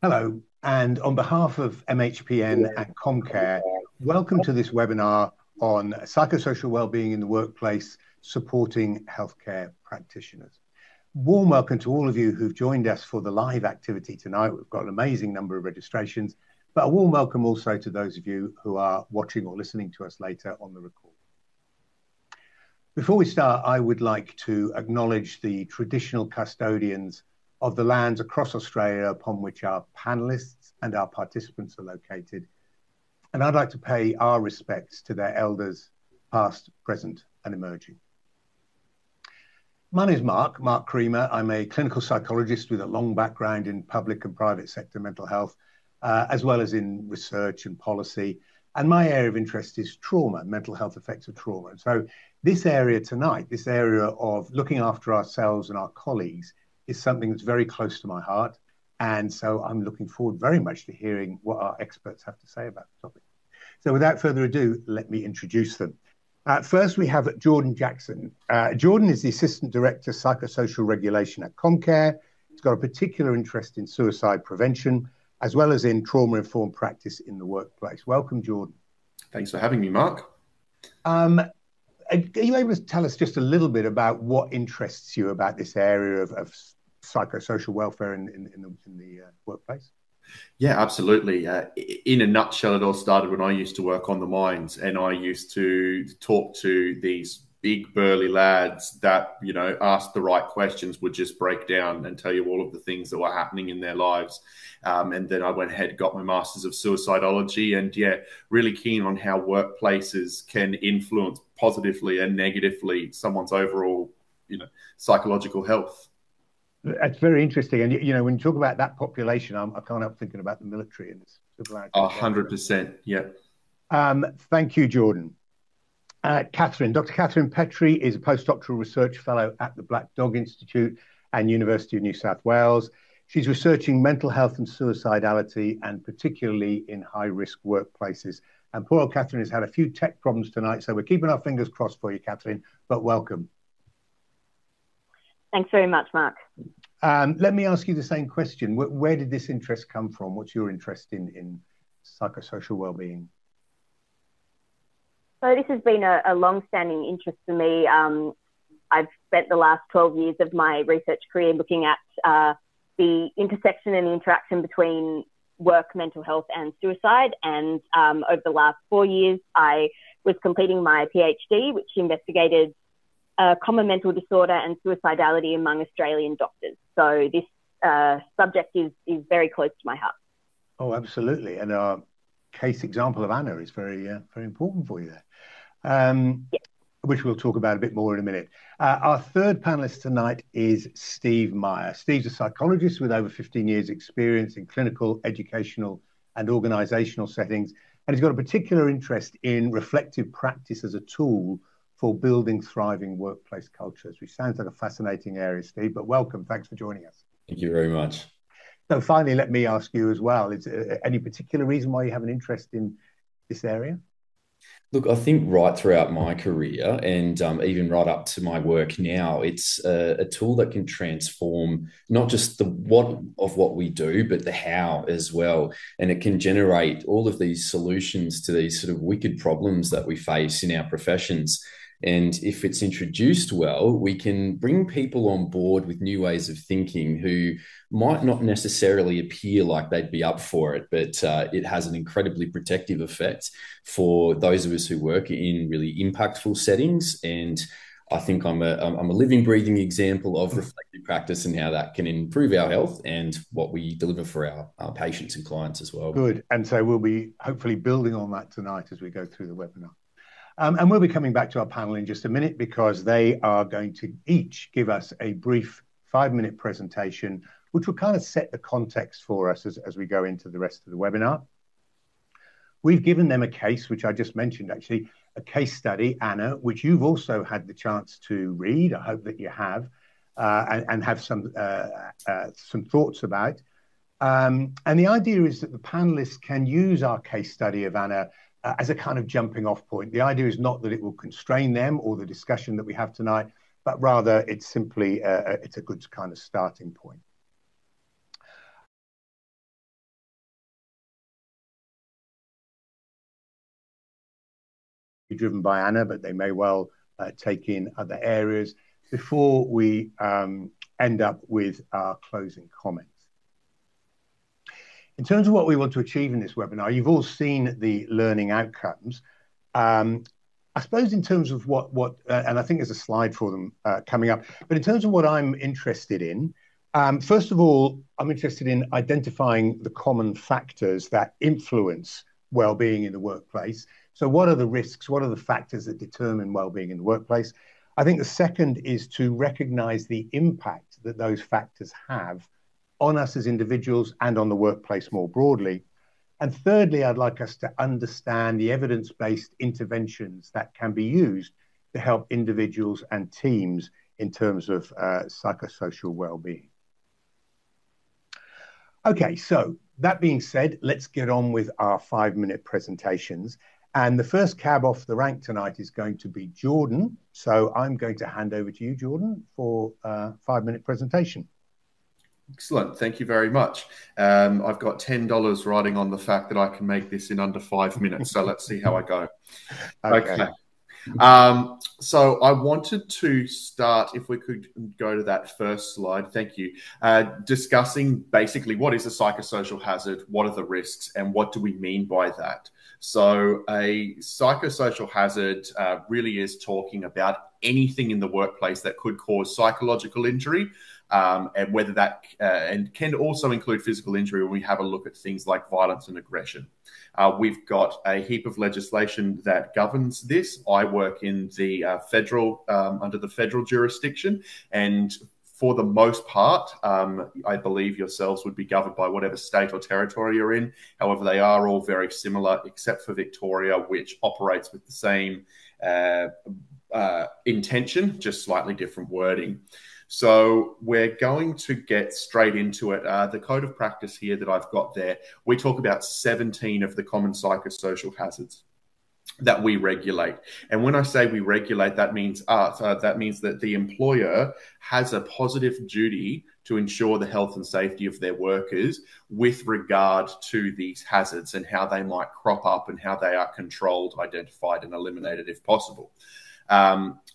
Hello, and on behalf of MHPN and Comcare, welcome to this webinar on psychosocial wellbeing in the workplace, supporting healthcare practitioners. Warm welcome to all of you who've joined us for the live activity tonight. We've got an amazing number of registrations, but a warm welcome also to those of you who are watching or listening to us later on the record. Before we start, I would like to acknowledge the traditional custodians of the lands across Australia upon which our panelists and our participants are located. And I'd like to pay our respects to their elders, past, present, and emerging. My name is Mark Creamer. I'm a clinical psychologist with a long background in public and private sector mental health, as well as in research and policy. And my area of interest is trauma, mental health effects of trauma. And so this area tonight, this area of looking after ourselves and our colleagues, is something that's very close to my heart. And so I'm looking forward very much to hearing what our experts have to say about the topic. So without further ado, let me introduce them. First, we have Jordan Jackson. Jordan is the Assistant Director, Psychosocial Regulation at Comcare. He's got a particular interest in suicide prevention, as well as in trauma-informed practice in the workplace. Welcome, Jordan. Thanks for having me, Mark. Are you able to tell us just a little bit about what interests you about this area of psychosocial welfare in the workplace? Yeah, absolutely. In a nutshell, it all started when I used to work on the mines, and I used to talk to these big burly lads that, asked the right questions, would just break down and tell you all of the things that were happening in their lives. And then I went ahead, got my Masters of Suicidology, and really keen on how workplaces can influence positively and negatively someone's overall, psychological health. That's very interesting. And, when you talk about that population, I can't help thinking about the military and civil action. 100%, yeah. Thank you, Jordan. Catherine. Dr. Catherine Petrie is a postdoctoral research fellow at the Black Dog Institute and University of New South Wales. She's researching mental health and suicidality, and particularly in high-risk workplaces. And poor old Catherine has had a few tech problems tonight, so we're keeping our fingers crossed for you, Catherine, but welcome. Thanks very much, Mark. Let me ask you the same question. Where did this interest come from? What's your interest in psychosocial wellbeing? So this has been a long-standing interest for me. I've spent the last 12 years of my research career looking at the intersection and the interaction between work, mental health and suicide. And over the last 4 years, I was completing my PhD, which investigated common mental disorder and suicidality among Australian doctors. So this subject is very close to my heart. Oh, absolutely. And our case example of Anna is very important for you there, which we'll talk about a bit more in a minute. Our third panelist tonight is Steve Meyer. Steve's a psychologist with over 15 years experience in clinical, educational and organizational settings. And he's got a particular interest in reflective practice as a tool for building thriving workplace cultures, which sounds like a fascinating area, Steve, but welcome. Thanks for joining us. Thank you very much. So finally, let me ask you as well, is any particular reason why you have an interest in this area? Look, I think right throughout my career and even right up to my work now, it's a tool that can transform not just the what of what we do, but the how as well. And it can generate all of these solutions to these sort of wicked problems that we face in our professions. And if it's introduced well, we can bring people on board with new ways of thinking who might not necessarily appear like they'd be up for it, but it has an incredibly protective effect for those of us who work in really impactful settings. And I think I'm a living, breathing example of reflective practice and how that can improve our health and what we deliver for our patients and clients as well. Good. And so we'll be hopefully building on that tonight as we go through the webinar. And we'll be coming back to our panel in just a minute because they are going to each give us a brief 5-minute presentation, which will kind of set the context for us as we go into the rest of the webinar. We've given them a case, which I just mentioned, actually, a case study, Anna, which you've also had the chance to read. I hope that you have, and have some thoughts about. And the idea is that the panelists can use our case study of Anna as a kind of jumping off point. The idea is not that it will constrain them or the discussion that we have tonight, but rather it's simply, it's a good kind of starting point. driven by Anna, but they may well take in other areas before we end up with our closing comments. In terms of what we want to achieve in this webinar, you've all seen the learning outcomes. I suppose in terms of and I think there's a slide for them coming up, but in terms of what I'm interested in, first of all, I'm interested in identifying the common factors that influence well-being in the workplace. So what are the risks? What are the factors that determine well-being in the workplace? I think the second is to recognize the impact that those factors have on us as individuals and on the workplace more broadly. And thirdly, I'd like us to understand the evidence-based interventions that can be used to help individuals and teams in terms of psychosocial well-being. Okay, so that being said, let's get on with our 5-minute presentations. And the first cab off the rank tonight is going to be Jordan. So I'm going to hand over to you, Jordan, for a 5-minute presentation. Excellent. Thank you very much. I've got $10 riding on the fact that I can make this in under 5 minutes. So let's see how I go. Okay. So I wanted to start, if we could go to that first slide, thank you, discussing basically what is a psychosocial hazard, what are the risks, and what do we mean by that? So a psychosocial hazard really is talking about anything in the workplace that could cause psychological injury, and whether that and can also include physical injury when we have a look at things like violence and aggression. We've got a heap of legislation that governs this. I work in the under the federal jurisdiction, and for the most part, I believe yourselves would be governed by whatever state or territory you're in. However, they are all very similar, except for Victoria, which operates with the same intention, just slightly different wording. So we're going to get straight into it. The code of practice here that I've got there, we talk about 17 of the common psychosocial hazards that we regulate. And when I say we regulate, that means that the employer has a positive duty to ensure the health and safety of their workers with regard to these hazards and how they might crop up and how they are controlled, identified, and eliminated if possible.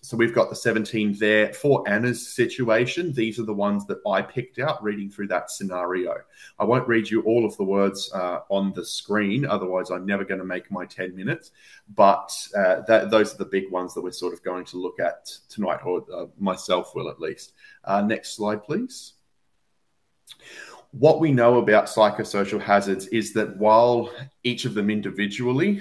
So we've got the 17 there. For Anna's situation, these are the ones that I picked out reading through that scenario. I won't read you all of the words on the screen, otherwise I'm never going to make my 10 minutes. But those are the big ones that we're sort of going to look at tonight, or myself will at least. Next slide, please. What we know about psychosocial hazards is that while each of them individually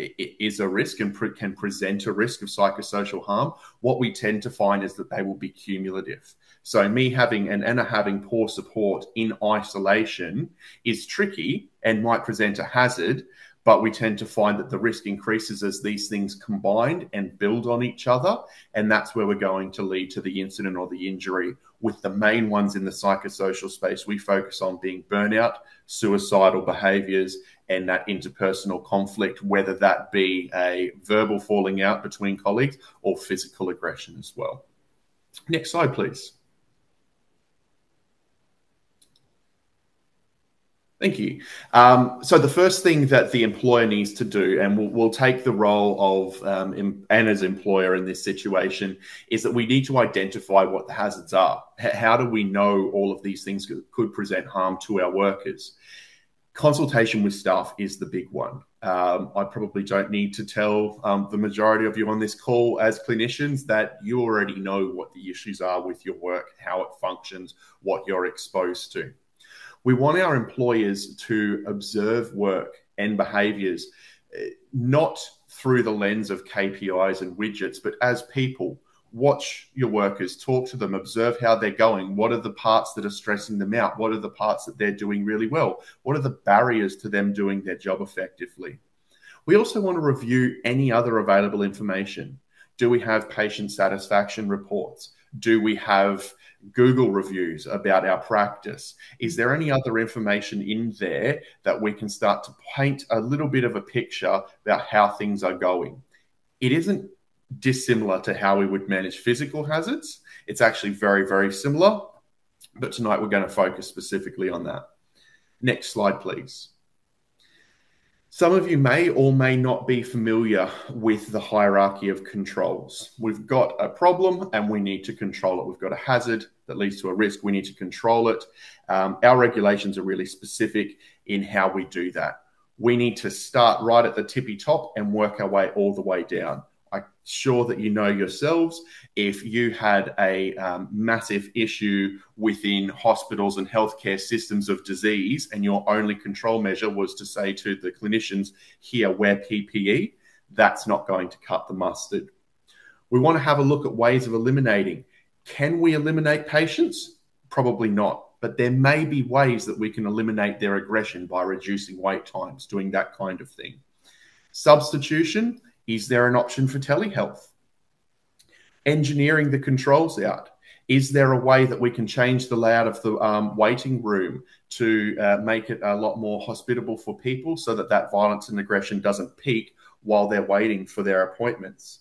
is a risk and can present a risk of psychosocial harm, what we tend to find is that they will be cumulative. So me having and Anna having poor support in isolation is tricky and might present a hazard, but we tend to find that the risk increases as these things combine and build on each other. And that's where we're going to lead to the incident or the injury, with the main ones in the psychosocial space we focus on being burnout, suicidal behaviors, and that interpersonal conflict, whether that be a verbal falling out between colleagues or physical aggression as well. Next slide, please. Thank you. So the first thing that the employer needs to do, and we'll take the role of Anna's employer in this situation, is that we need to identify what the hazards are. How do we know all of these things could present harm to our workers? Consultation with staff is the big one. I probably don't need to tell the majority of you on this call as clinicians that you already know what the issues are with your work, how it functions, what you're exposed to. We want our employers to observe work and behaviours, not through the lens of KPIs and widgets, but as people. Watch your workers, talk to them, observe how they're going. What are the parts that are stressing them out? What are the parts that they're doing really well? What are the barriers to them doing their job effectively? We also want to review any other available information. Do we have patient satisfaction reports? Do we have Google reviews about our practice? Is there any other information in there that we can start to paint a little bit of a picture about how things are going? It isn't dissimilar to how we would manage physical hazards. It's actually very, very similar, but tonight we're going to focus specifically on that. Next slide, please. Some of you may or may not be familiar with the hierarchy of controls. We've got a problem and we need to control it. We've got a hazard that leads to a risk. We need to control it. Our regulations are really specific in how we do that. We need to start right at the tippy top and work our way all the way down. I'm sure that you know yourselves, if you had a massive issue within hospitals and healthcare systems of disease and your only control measure was to say to the clinicians, here, wear PPE, that's not going to cut the mustard. We want to have a look at ways of eliminating. Can we eliminate patients? Probably not. But there may be ways that we can eliminate their aggression by reducing wait times, doing that kind of thing. Substitution. Is there an option for telehealth? Engineering the controls out. Is there a way that we can change the layout of the waiting room to make it a lot more hospitable for people so that that violence and aggression doesn't peak while they're waiting for their appointments?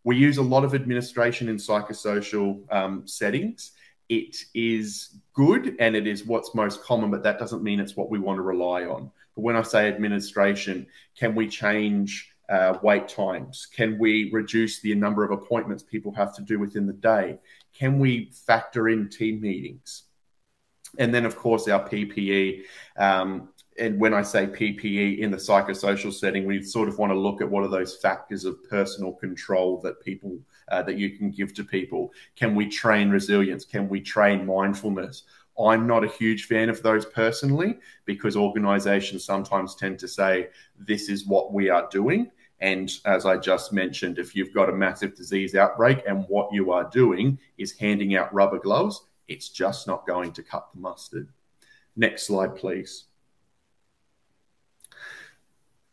We use a lot of administration in psychosocial settings. It is good and it is what's most common, but that doesn't mean it's what we want to rely on. But when I say administration, can we change wait times? Can we reduce the number of appointments people have to do within the day? Can we factor in team meetings? And then, of course, our PPE. And when I say PPE in the psychosocial setting, we sort of want to look at what are those factors of personal control that people that you can give to people. Can we train resilience? Can we train mindfulness? I'm not a huge fan of those personally, because organizations sometimes tend to say, this is what we are doing. And as I just mentioned, if you've got a massive disease outbreak and what you are doing is handing out rubber gloves, it's just not going to cut the mustard. Next slide, please.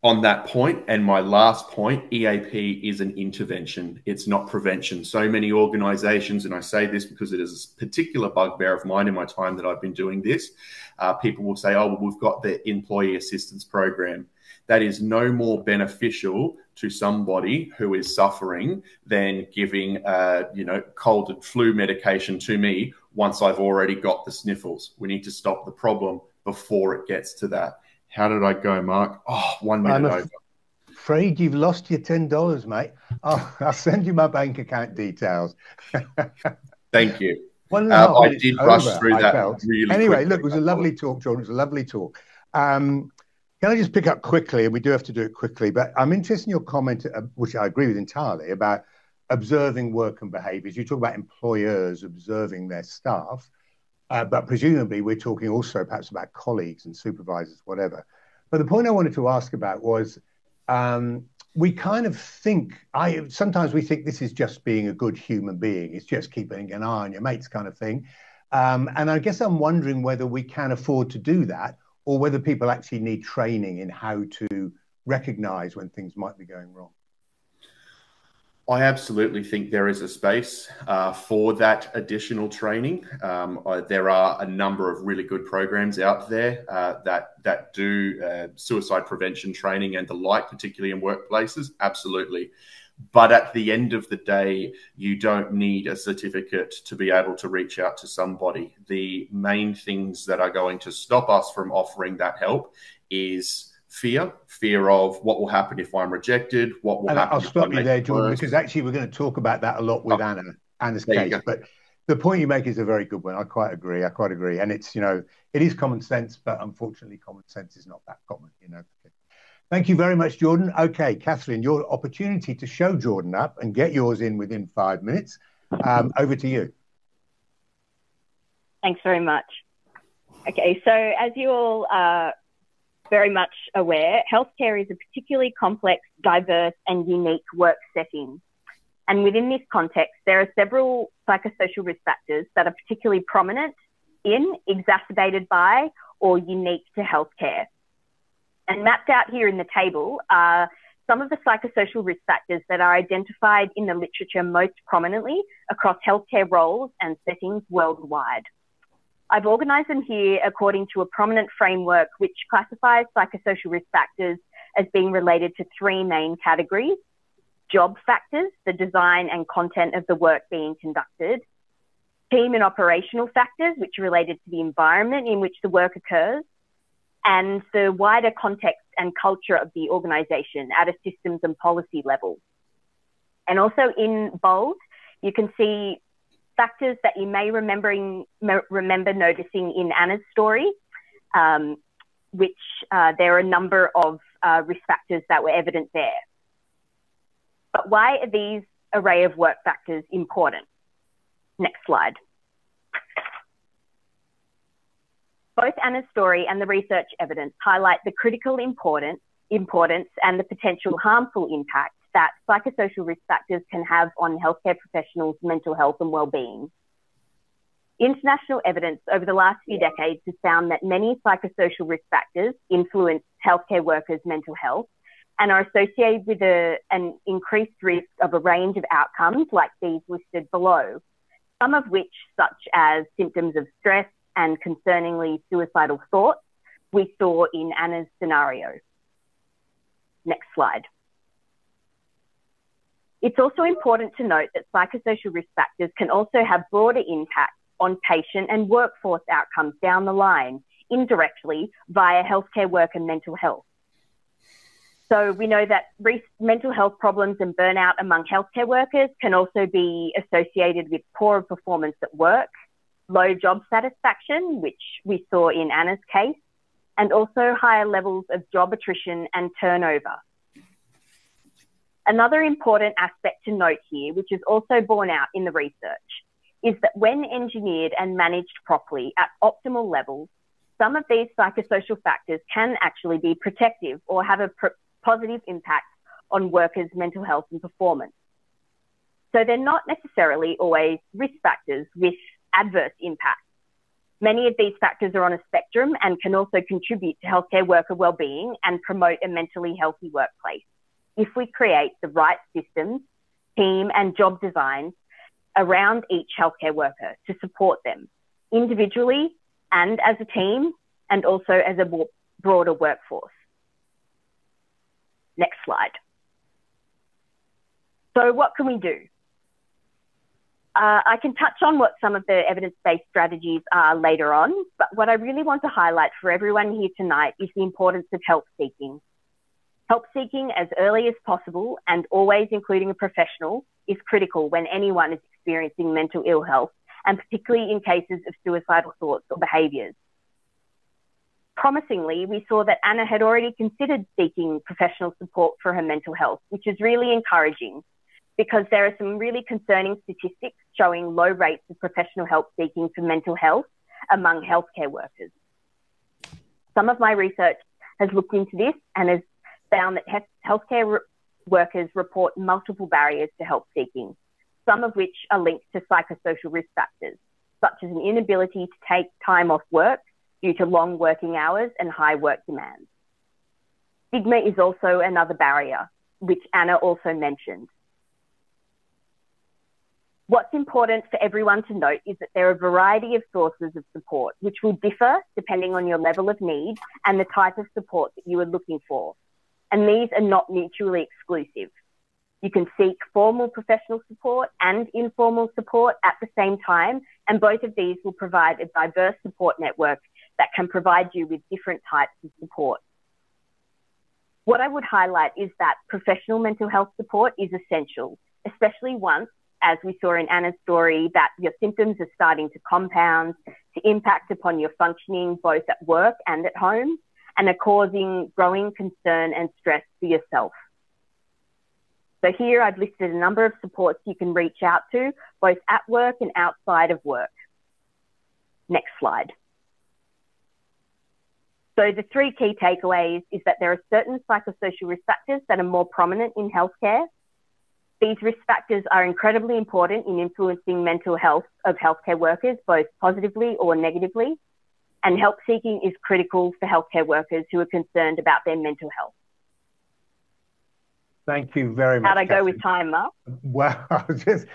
On that point, and my last point, EAP is an intervention. It's not prevention. So many organizations, and I say this because it is a particular bugbear of mine in my time that I've been doing this, people will say, oh, well, we've got the employee assistance program. That is no more beneficial to somebody who is suffering than giving, cold and flu medication to me once I've already got the sniffles. We need to stop the problem before it gets to that. How did I go, Mark? Oh, 1 minute over. I'm afraid you've lost your $10, mate. I'll send you my bank account details. Thank you. I did rush through that really Anyway, quickly. Look, it was a lovely talk, Jordan. It was a lovely talk. Can I just pick up quickly, and we do have to do it quickly, but I'm interested in your comment, which I agree with entirely, about observing work and behaviours. You talk about employers observing their staff. But presumably we're talking also perhaps about colleagues and supervisors, whatever. But the point I wanted to ask about was we kind of think, sometimes we think this is just being a good human being. It's just keeping an eye on your mates kind of thing. And I guess I'm wondering whether we can afford to do that or whether people actually need training in how to recognize when things might be going wrong. I absolutely think there is a space for that additional training. There are a number of really good programs out there that do suicide prevention training and the like, particularly in workplaces. Absolutely. But at the end of the day, you don't need a certificate to be able to reach out to somebody. The main things that are going to stop us from offering that help is fear of what will happen if I'm rejected, what will happen. I'll stop you there, Jordan, because actually we're going to talk about that a lot with Anna's case. But the point you make is a very good one. I quite agree. And it's, it is common sense, but unfortunately common sense is not that common, Thank you very much, Jordan. Okay, Catherine, your opportunity to show Jordan up and get yours in within 5 minutes. Over to you. Thanks very much. Okay, so as you all are very much aware, healthcare is a particularly complex, diverse and unique work setting. And within this context, there are several psychosocial risk factors that are particularly prominent in, exacerbated by, or unique to healthcare. And mapped out here in the table are some of the psychosocial risk factors that are identified in the literature most prominently across healthcare roles and settings worldwide. I've organised them here according to a prominent framework which classifies psychosocial risk factors as being related to three main categories: job factors, the design and content of the work being conducted; team and operational factors, which are related to the environment in which the work occurs; and the wider context and culture of the organisation at a systems and policy level. And also in bold, you can see factors that you may remember noticing in Anna's story, which there are a number of risk factors that were evident there. But why are these array of work factors important? Next slide. Both Anna's story and the research evidence highlight the critical importance and the potential harmful impact that psychosocial risk factors can have on healthcare professionals' mental health and well-being. International evidence over the last few decades has found that many psychosocial risk factors influence healthcare workers' mental health and are associated with an increased risk of a range of outcomes like these listed below, some of which, such as symptoms of stress and concerningly suicidal thoughts, we saw in Anna's scenario. Next slide. It's also important to note that psychosocial risk factors can also have broader impacts on patient and workforce outcomes down the line, indirectly via healthcare work and mental health. So we know that mental health problems and burnout among healthcare workers can also be associated with poorer performance at work, low job satisfaction, which we saw in Anna's case, and also higher levels of job attrition and turnover. Another important aspect to note here, which is also borne out in the research, is that when engineered and managed properly at optimal levels, some of these psychosocial factors can actually be protective or have a positive impact on workers' mental health and performance. So they're not necessarily always risk factors with adverse impacts. Many of these factors are on a spectrum and can also contribute to healthcare worker well-being and promote a mentally healthy workplace if we create the right systems, team and job designs around each healthcare worker to support them individually and as a team, and also as a broader workforce. Next slide. So what can we do? I can touch on what some of the evidence-based strategies are later on, but what I really want to highlight for everyone here tonight is the importance of help seeking. Help seeking as early as possible and always including a professional is critical when anyone is experiencing mental ill health, and particularly in cases of suicidal thoughts or behaviours. Promisingly, we saw that Anna had already considered seeking professional support for her mental health, which is really encouraging because there are some really concerning statistics showing low rates of professional help seeking for mental health among healthcare workers. Some of my research has looked into this and has found that healthcare workers report multiple barriers to help seeking, some of which are linked to psychosocial risk factors, such as an inability to take time off work due to long working hours and high work demands. Stigma is also another barrier, which Anna also mentioned. What's important for everyone to note is that there are a variety of sources of support, which will differ depending on your level of need and the type of support that you are looking for. And these are not mutually exclusive. You can seek formal professional support and informal support at the same time, and both of these will provide a diverse support network that can provide you with different types of support. What I would highlight is that professional mental health support is essential, especially once, as we saw in Anna's story, that your symptoms are starting to compound, to impact upon your functioning both at work and at home, and are causing growing concern and stress for yourself. So here I've listed a number of supports you can reach out to, both at work and outside of work. Next slide. So the three key takeaways is that there are certain psychosocial risk factors that are more prominent in healthcare. These risk factors are incredibly important in influencing mental health of healthcare workers, both positively or negatively, and help seeking is critical for healthcare workers who are concerned about their mental health. Thank you very much. How'd I go with time, Mark? Well, I was going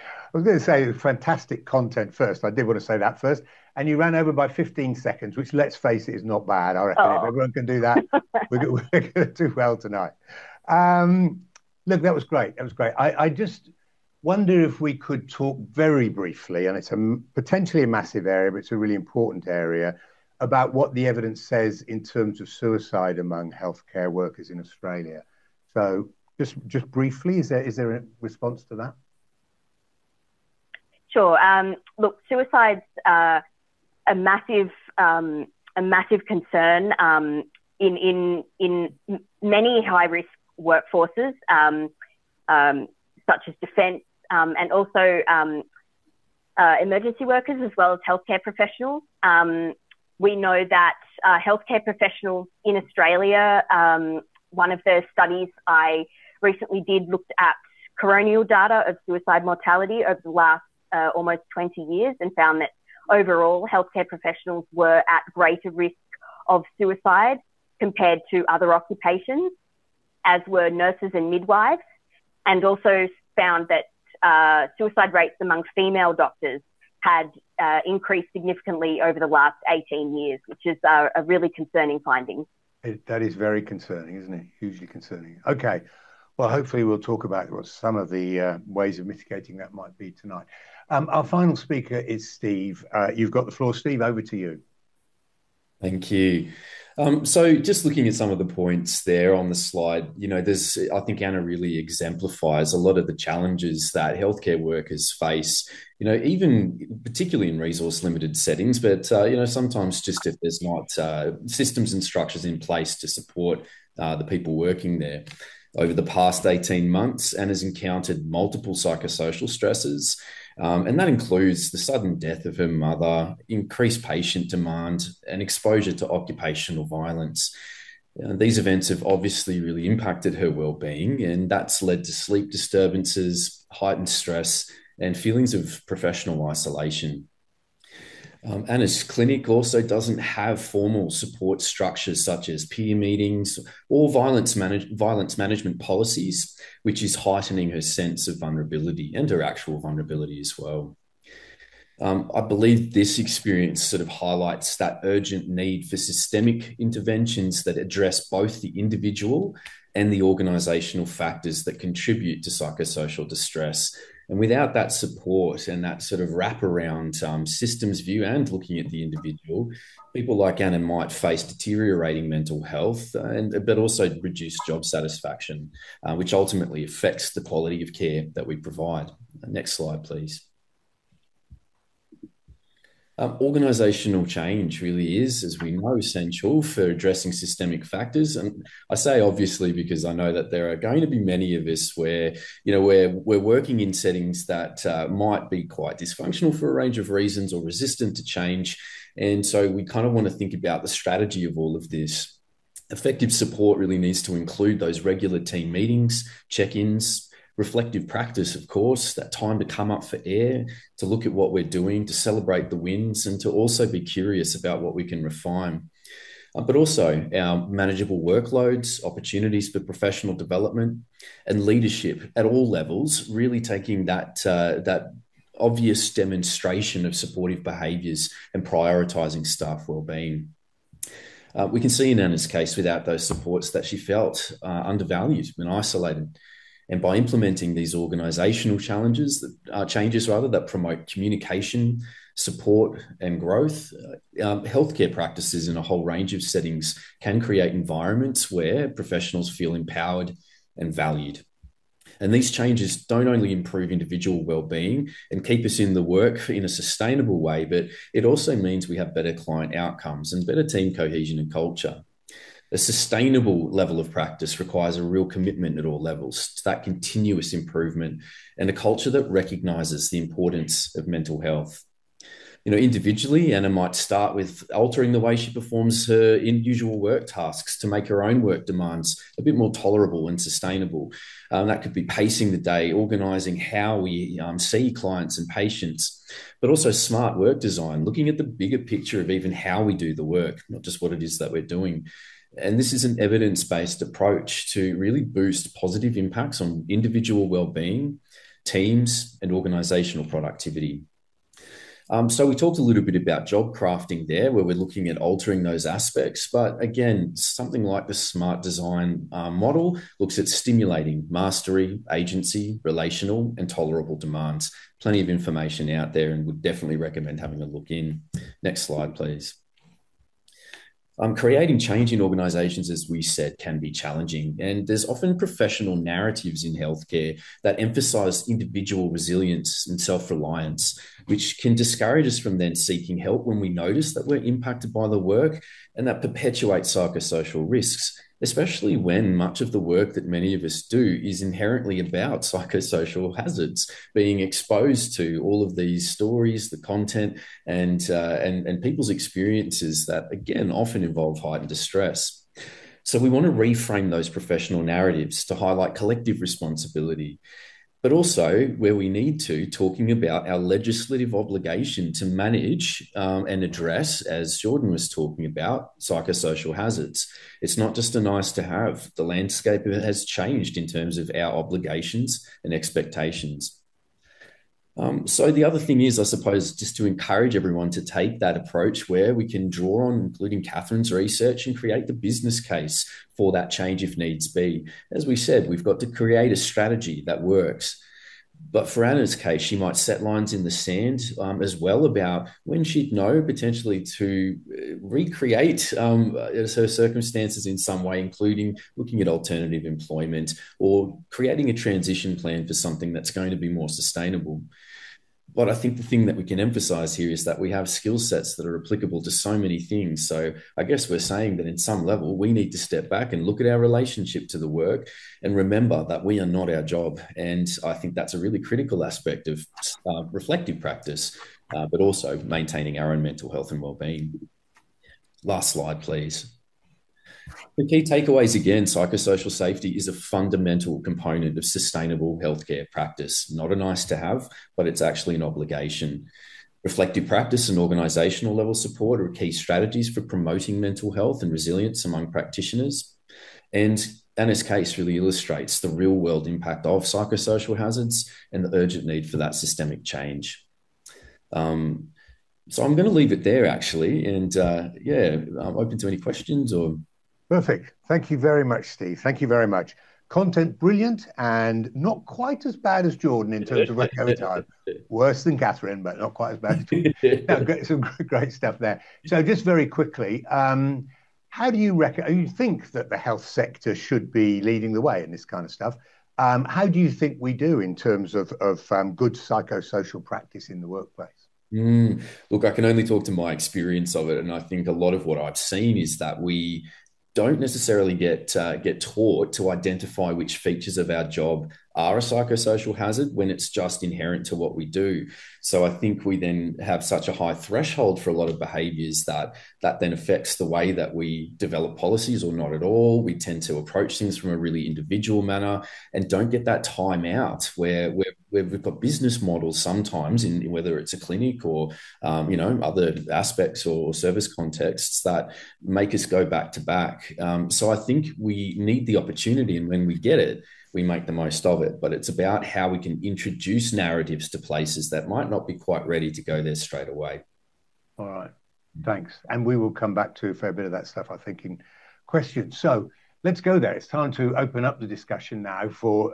to say fantastic content first. I did want to say that first. And you ran over by 15 seconds, which, let's face it, is not bad. I reckon if everyone can do that, we're going to do well tonight. Look, that was great. That was great. I just wonder if we could talk very briefly, and it's potentially a massive area, but it's a really important area, about what the evidence says in terms of suicide among healthcare workers in Australia. So just briefly, is there a response to that? Sure. Look, suicide's a massive concern in many high risk workforces, such as defence and also emergency workers, as well as healthcare professionals. We know that healthcare professionals in Australia, one of the studies I recently did looked at coronial data of suicide mortality over the last almost 20 years, and found that overall healthcare professionals were at greater risk of suicide compared to other occupations, as were nurses and midwives, and also found that suicide rates among female doctors had increased significantly over the last 18 years, which is a really concerning finding. That is very concerning, isn't it? Hugely concerning. Okay. Well, hopefully we'll talk about what some of the ways of mitigating that might be tonight. Our final speaker is Steve. You've got the floor, Steve. Over to you. Thank you. So just looking at some of the points there on the slide, I think Anna really exemplifies a lot of the challenges that healthcare workers face, even particularly in resource limited settings, but, sometimes just if there's not systems and structures in place to support the people working there. Over the past 18 months, Anna's encountered multiple psychosocial stresses, and that includes the sudden death of her mother, increased patient demand, and exposure to occupational violence. These events have obviously really impacted her well-being, and that's led to sleep disturbances, heightened stress, and feelings of professional isolation. Anna's clinic also doesn't have formal support structures such as peer meetings or violence management policies, which is heightening her sense of vulnerability and her actual vulnerability as well. I believe this experience sort of highlights that urgent need for systemic interventions that address both the individual and the organisational factors that contribute to psychosocial distress. And without that support and that sort of wraparound systems view and looking at the individual, people like Anna might face deteriorating mental health, but also reduced job satisfaction, which ultimately affects the quality of care that we provide. Next slide, please. Organisational change really is, as we know, essential for addressing systemic factors. And I say obviously because I know that there are going to be many of us where, we're working in settings that might be quite dysfunctional for a range of reasons or resistant to change. And so we kind of want to think about the strategy of all of this. Effective support really needs to include those regular team meetings, check-ins, reflective practice, of course, that time to come up for air, to look at what we're doing, to celebrate the wins, and to also be curious about what we can refine. But also our manageable workloads, opportunities for professional development and leadership at all levels, really taking that obvious demonstration of supportive behaviours and prioritising staff wellbeing. We can see in Anna's case, without those supports, that she felt undervalued and isolated. And by implementing these organisational changes that promote communication, support and growth, healthcare practices in a whole range of settings can create environments where professionals feel empowered and valued. And these changes don't only improve individual well-being and keep us in the work in a sustainable way, but it also means we have better client outcomes and better team cohesion and culture. A sustainable level of practice requires a real commitment at all levels to that continuous improvement and a culture that recognises the importance of mental health. Individually, Anna might start with altering the way she performs her usual work tasks to make her own work demands a bit more tolerable and sustainable. That could be pacing the day, organising how we see clients and patients, but also smart work design, looking at the bigger picture of even how we do the work, not just what it is that we're doing. And this is an evidence-based approach to really boost positive impacts on individual well-being, teams, and organisational productivity. So we talked a little bit about job crafting there, where we're looking at altering those aspects. But again, something like the smart design model looks at stimulating mastery, agency, relational, and tolerable demands. Plenty of information out there, and would definitely recommend having a look in. Next slide, please. Creating change in organizations, as we said, can be challenging. And there's often professional narratives in healthcare that emphasize individual resilience and self-reliance, which can discourage us from then seeking help when we notice that we're impacted by the work, and that perpetuates psychosocial risks, especially when much of the work that many of us do is inherently about psychosocial hazards, being exposed to all of these stories, the content, and people's experiences that, again, often involve heightened distress. So we want to reframe those professional narratives to highlight collective responsibility, but also, where we need to, talking about our legislative obligation to manage and address, as Jordan was talking about, psychosocial hazards. It's not just a nice to have. The landscape has changed in terms of our obligations and expectations. So the other thing is, I suppose, just to encourage everyone to take that approach where we can draw on, including Catherine's research, and create the business case for that change if needs be. As we said, we've got to create a strategy that works. But for Anna's case, she might set lines in the sand as well about when she'd know potentially to recreate her circumstances in some way, including looking at alternative employment or creating a transition plan for something that's going to be more sustainable. But I think the thing that we can emphasize here is that we have skill sets that are applicable to so many things. So I guess we're saying that in some level, we need to step back and look at our relationship to the work and remember that we are not our job. And I think that's a really critical aspect of reflective practice, but also maintaining our own mental health and well-being. Last slide, please. The key takeaways again, psychosocial safety is a fundamental component of sustainable healthcare practice. Not a nice to have, but it's actually an obligation. Reflective practice and organisational level support are key strategies for promoting mental health and resilience among practitioners. And Anna's case really illustrates the real world impact of psychosocial hazards and the urgent need for that systemic change. So I'm going to leave it there actually. And I'm open to any questions or... Perfect. Thank you very much, Steve. Thank you very much. Content brilliant and not quite as bad as Jordan in terms of recovery time. Worse than Catherine, but not quite as bad as Jordan. No, some great stuff there. So just very quickly, how do you think that the health sector should be leading the way in this kind of stuff? How do you think we do in terms of good psychosocial practice in the workplace? Look, I can only talk to my experience of it. And I think a lot of what I've seen is that we don't necessarily get taught to identify which features of our job are a psychosocial hazard when it's just inherent to what we do. So I think we then have such a high threshold for a lot of behaviours that then affects the way that we develop policies, or not at all. We tend to approach things from a really individual manner and don't get that time out where we've got business models sometimes, in whether it's a clinic or other aspects or service contexts, that make us go back to back. So I think we need the opportunity, and when we get it, we make the most of it. But it's about how we can introduce narratives to places that might not be quite ready to go there straight away. All right, thanks. And we will come back to a fair bit of that stuff, I think, in questions. So let's go there. It's time to open up the discussion now for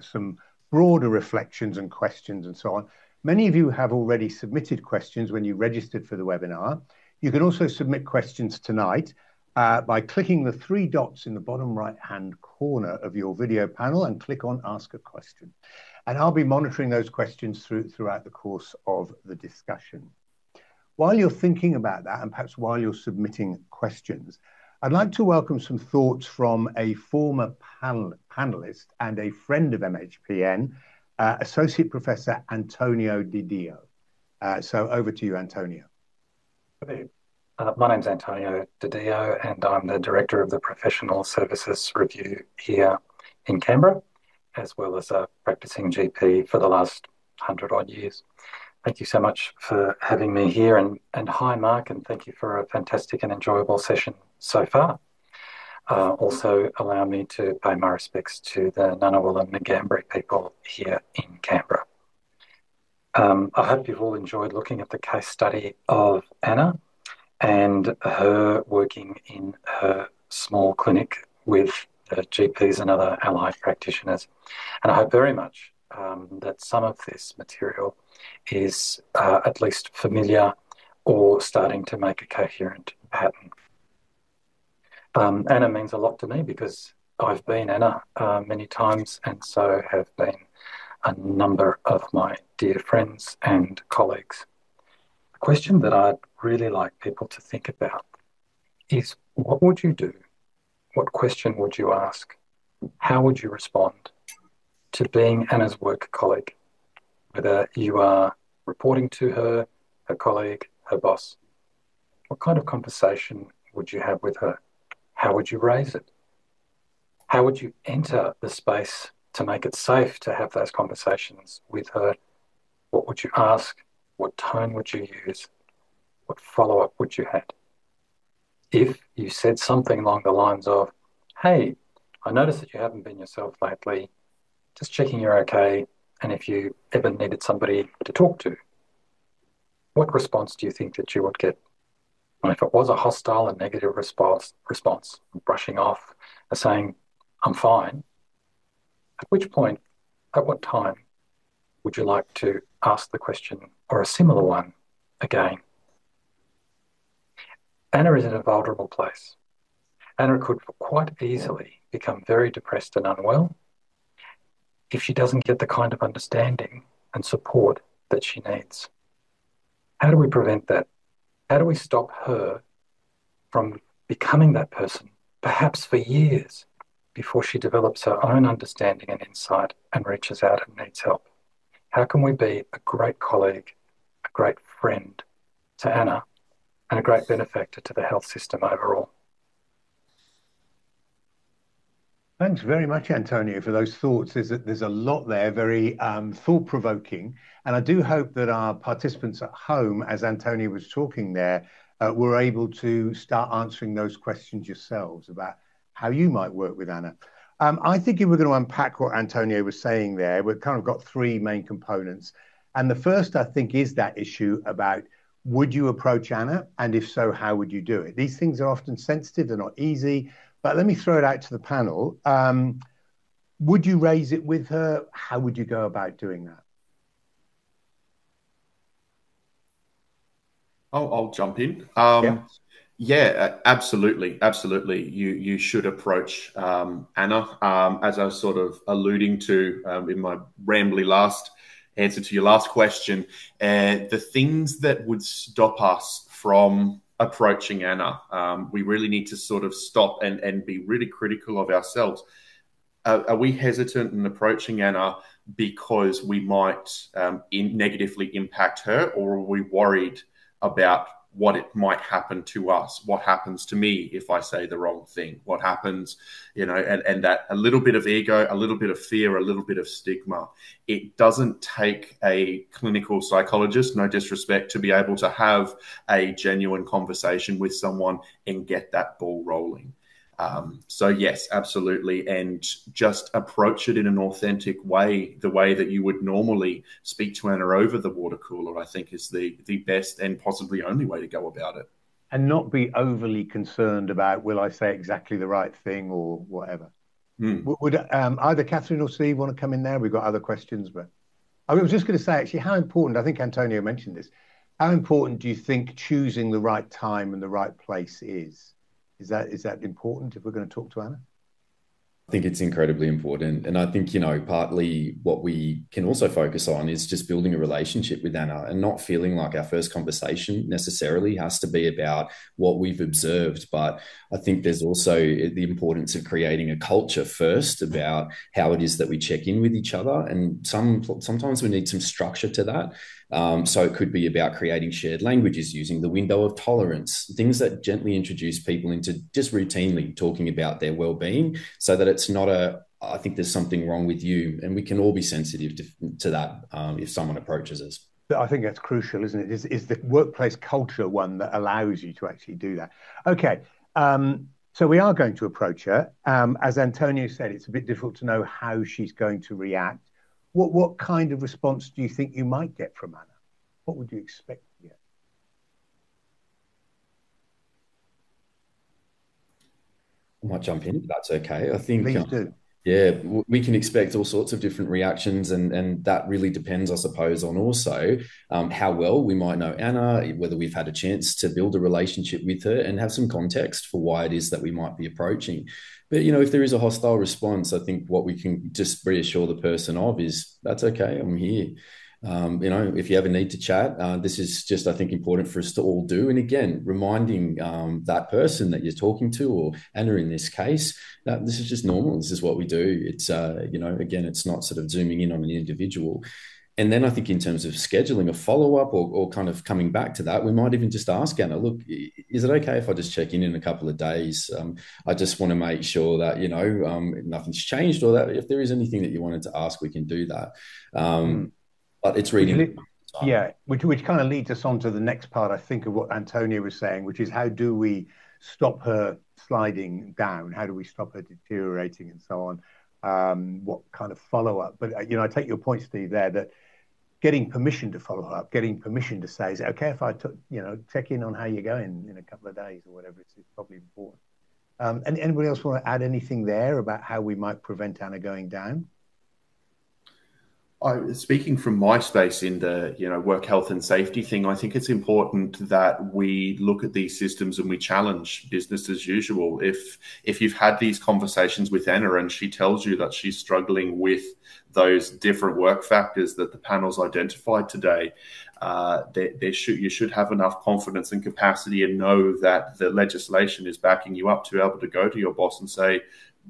some broader reflections and questions and so on. Many of you have already submitted questions when you registered for the webinar. You can also submit questions tonight by clicking the three dots in the bottom right-hand corner of your video panel and click on Ask a Question. And I'll be monitoring those questions throughout the course of the discussion. While you're thinking about that, and perhaps while you're submitting questions, I'd like to welcome some thoughts from a former panelist and a friend of MHPN, Associate Professor Antonio Didio. So over to you, Antonio. My name's Antonio Didio, and I'm the Director of the Professional Services Review here in Canberra, as well as a practicing GP for the last 100-odd years. Thank you so much for having me here, and hi, Mark, and thank you for a fantastic and enjoyable session so far. Also, allow me to pay my respects to the Ngunnawal and Ngambri people here in Canberra. I hope you've all enjoyed looking at the case study of Anna and her working in her small clinic with GPs and other allied practitioners. And I hope very much that some of this material is at least familiar or starting to make a coherent pattern. Anna means a lot to me because I've been Anna many times, and so have been a number of my dear friends and colleagues. The question that I'd really like people to think about is, what would you do? What question would you ask? How would you respond to being Anna's work colleague? Whether you are reporting to her, her colleague, her boss, what kind of conversation would you have with her? How would you raise it? How would you enter the space to make it safe to have those conversations with her? What would you ask? What tone would you use? What follow-up would you have? If you said something along the lines of, hey, I noticed that you haven't been yourself lately, just checking you're okay, and if you ever needed somebody to talk to, what response do you think that you would get? And if it was a hostile and negative response, brushing off, saying, I'm fine, at which point, at what time would you like to ask the question or a similar one again? Anna is in a vulnerable place. Anna could quite easily become very depressed and unwell if she doesn't get the kind of understanding and support that she needs. How do we prevent that? How do we stop her from becoming that person, perhaps for years, before she develops her own understanding and insight and reaches out and needs help? How can we be a great colleague, a great friend to Anna, and a great benefactor to the health system overall? Thanks very much, Antonio, for those thoughts. There's a lot there, very thought-provoking. And I do hope that our participants at home, as Antonio was talking there, were able to start answering those questions yourselves about how you might work with Anna. I think if we're going to unpack what Antonio was saying there, we've kind of got three main components. And the first, I think, is that issue about, would you approach Anna? And if so, how would you do it? These things are often sensitive, they're not easy. But let me throw it out to the panel. Would you raise it with her? How would you go about doing that? I'll jump in. Yeah. Yeah, absolutely, absolutely. You should approach Anna, as I was sort of alluding to in my rambly last answer to your last question. The things that would stop us from approaching Anna, we really need to sort of stop and be really critical of ourselves. Are we hesitant in approaching Anna because we might negatively impact her, or are we worried about what it might happen to us? What happens to me if I say the wrong thing? What happens, and that a little bit of ego, a little bit of fear, a little bit of stigma. It doesn't take a clinical psychologist, no disrespect, to be able to have a genuine conversation with someone and get that ball rolling. So yes, absolutely. And just approach it in an authentic way, the way that you would normally speak to Anna over the water cooler, I think is the best and possibly only way to go about it. And not be overly concerned about, will I say exactly the right thing or whatever. Would either Catherine or Steve want to come in there? We've got other questions, but I was just going to say, actually, how important, I think Antonio mentioned this, how important do you think choosing the right time and the right place is? Is that important if we're going to talk to Anna? I think it's incredibly important. And I think, partly what we can also focus on is just building a relationship with Anna and not feeling like our first conversation necessarily has to be about what we've observed. But I think there's also the importance of creating a culture first about how it is that we check in with each other. And sometimes we need some structure to that. So it could be about creating shared languages, using the window of tolerance, things that gently introduce people into just routinely talking about their well-being, so that it's not I think there's something wrong with you, and we can all be sensitive to that if someone approaches us. I think that's crucial, isn't it? Is the workplace culture one that allows you to actually do that? Okay. So we are going to approach her. As Antonio said, it's a bit difficult to know how she's going to react. What kind of response do you think you might get from Anna? What would you expect to get? I might jump in if that's okay. I think Please do. Yeah, we can expect all sorts of different reactions, and that really depends, I suppose, on also how well we might know Anna, whether we've had a chance to build a relationship with her and have some context for why it is that we might be approaching. But, if there is a hostile response, I think what we can just reassure the person of is that's okay, I'm here. If you ever need to chat, this is just, I think, important for us to all do. And again, reminding that person that you're talking to, or Anna in this case, that this is just normal. This is what we do. It's, again, it's not sort of zooming in on an individual. And then I think in terms of scheduling a follow-up, or kind of coming back to that, we might even just ask Anna, look, is it okay if I just check in a couple of days? I just want to make sure that, nothing's changed, or that if there is anything that you wanted to ask, we can do that. But it's reading. Which kind of leads us on to the next part, I think, of what Antonia was saying, which is how do we stop her sliding down? How do we stop her deteriorating and so on? What kind of follow-up? But, I take your point, Steve, there, that getting permission to follow up, getting permission to say, is it okay if I check in on how you're going in a couple of days or whatever, it's probably important. And anybody else want to add anything there about how we might prevent Anna going down? Speaking from my space in the work health and safety thing, I think it's important that we look at these systems and we challenge business as usual. If you've had these conversations with Anna and she tells you that she's struggling with those different work factors that the panel's identified today, you should have enough confidence and capacity and know that the legislation is backing you up to be able to go to your boss and say,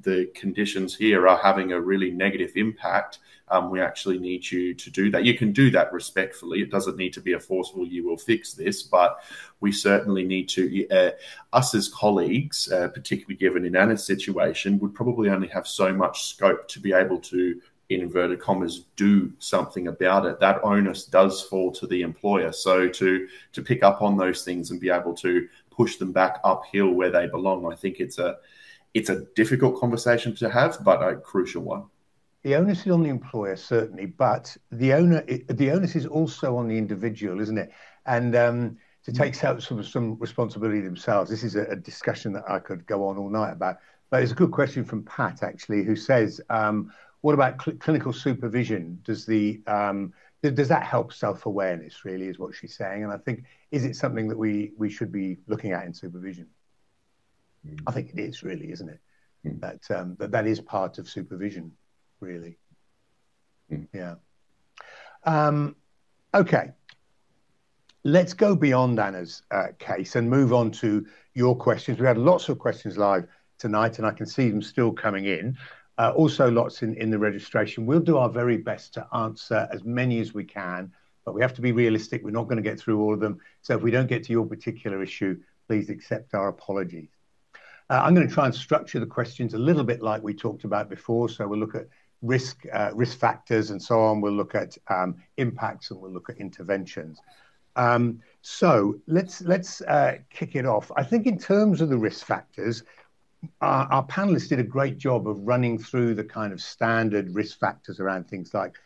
the conditions here are having a really negative impact. We actually need you to do that. You can do that respectfully. It doesn't need to be a forceful, you will fix this, but we certainly need to, us as colleagues, particularly given in Anna's situation, would probably only have so much scope to be able to, in inverted commas, do something about it. That onus does fall to the employer. So to pick up on those things and be able to push them back uphill where they belong, I think it's a difficult conversation to have, but a crucial one. The onus is on the employer, certainly, but the onus is also on the individual, isn't it? And to take some responsibility themselves. This is a discussion that I could go on all night about. But it's a good question from Pat, actually, who says, what about clinical supervision? Does that help self-awareness, really, is what she's saying? And I think, is it something that we should be looking at in supervision? I think it is, really, isn't it? That is part of supervision, really. Yeah. Okay. Let's go beyond Anna's case and move on to your questions. We had lots of questions live tonight, and I can see them still coming in. Also, lots in the registration. We'll do our very best to answer as many as we can, but we have to be realistic. We're not going to get through all of them. So if we don't get to your particular issue, please accept our apologies. I'm going to try and structure the questions a little bit like we talked about before. So we'll look at risk factors and so on. We'll look at impacts, and we'll look at interventions. So let's kick it off. I think in terms of the risk factors, our panelists did a great job of running through the kind of standard risk factors around things like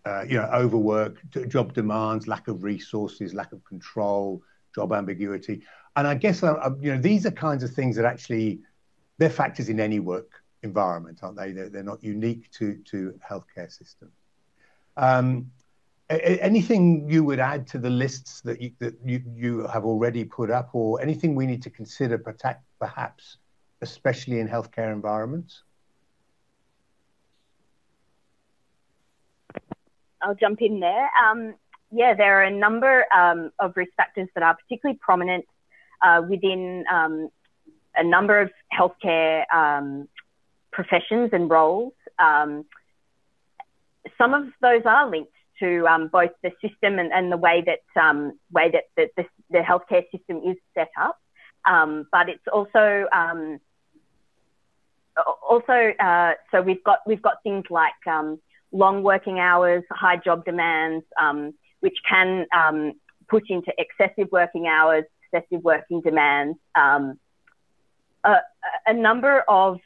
overwork, job demands, lack of resources, lack of control, job ambiguity. And I guess, these are kinds of things that actually, they're factors in any work environment, aren't they? They're not unique to healthcare systems. Anything you would add to the lists that you have already put up, or anything we need to consider, perhaps, especially in healthcare environments? I'll jump in there. There are a number of risk factors that are particularly prominent within a number of healthcare professions and roles. Some of those are linked to both the system and the way that the healthcare system is set up, but it's also so we've got things like long working hours, high job demands, which can push into excessive working hours, excessive working demands. A number of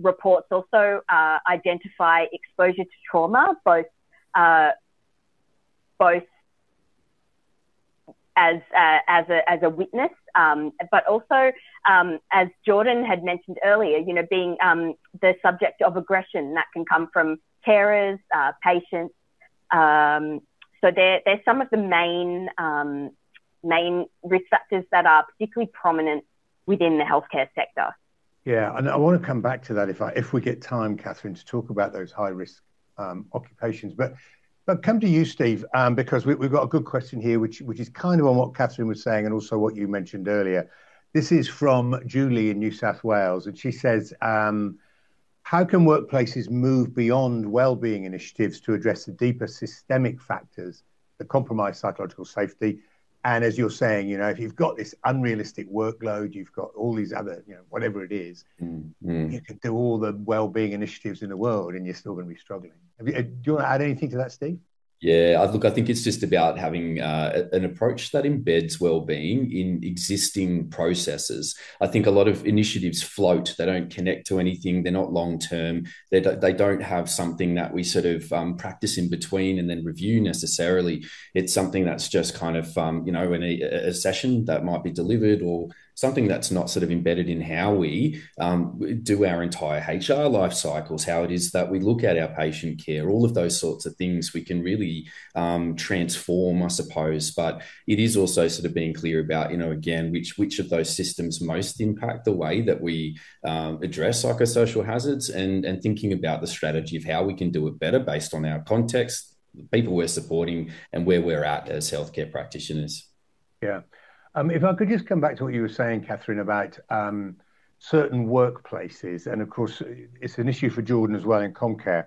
reports also identify exposure to trauma, both as a witness but also, as Jordan had mentioned earlier, being the subject of aggression that can come from carers, patients. So they're some of the main risk factors that are particularly prominent within the healthcare sector. Yeah, and I want to come back to that if we get time, Catherine, to talk about those high risk occupations. But come to you, Steve, because we've got a good question here, which is kind of on what Catherine was saying and also what you mentioned earlier. This is from Julie in New South Wales, and she says, how can workplaces move beyond wellbeing initiatives to address the deeper systemic factors that compromise psychological safety? And as you're saying, if you've got this unrealistic workload, you've got all these other, whatever it is, you can do all the wellbeing initiatives in the world and you're still going to be struggling. Do you want to add anything to that, Steve? Yeah, I think it's just about having an approach that embeds wellbeing in existing processes. I think a lot of initiatives float; they don't connect to anything. They're not long term. They don't have something that we sort of practice in between and then review necessarily. It's something that's just kind of in a session that might be delivered, or something that's not sort of embedded in how we do our entire HR life cycles, how it is that we look at our patient care, all of those sorts of things we can really transform, I suppose. But it is also sort of being clear about, again, which of those systems most impact the way that we address psychosocial hazards, and thinking about the strategy of how we can do it better based on our context, the people we're supporting, and where we're at as healthcare practitioners. Yeah. If I could just come back to what you were saying, Catherine, about certain workplaces, and of course, it's an issue for Jordan as well in Comcare,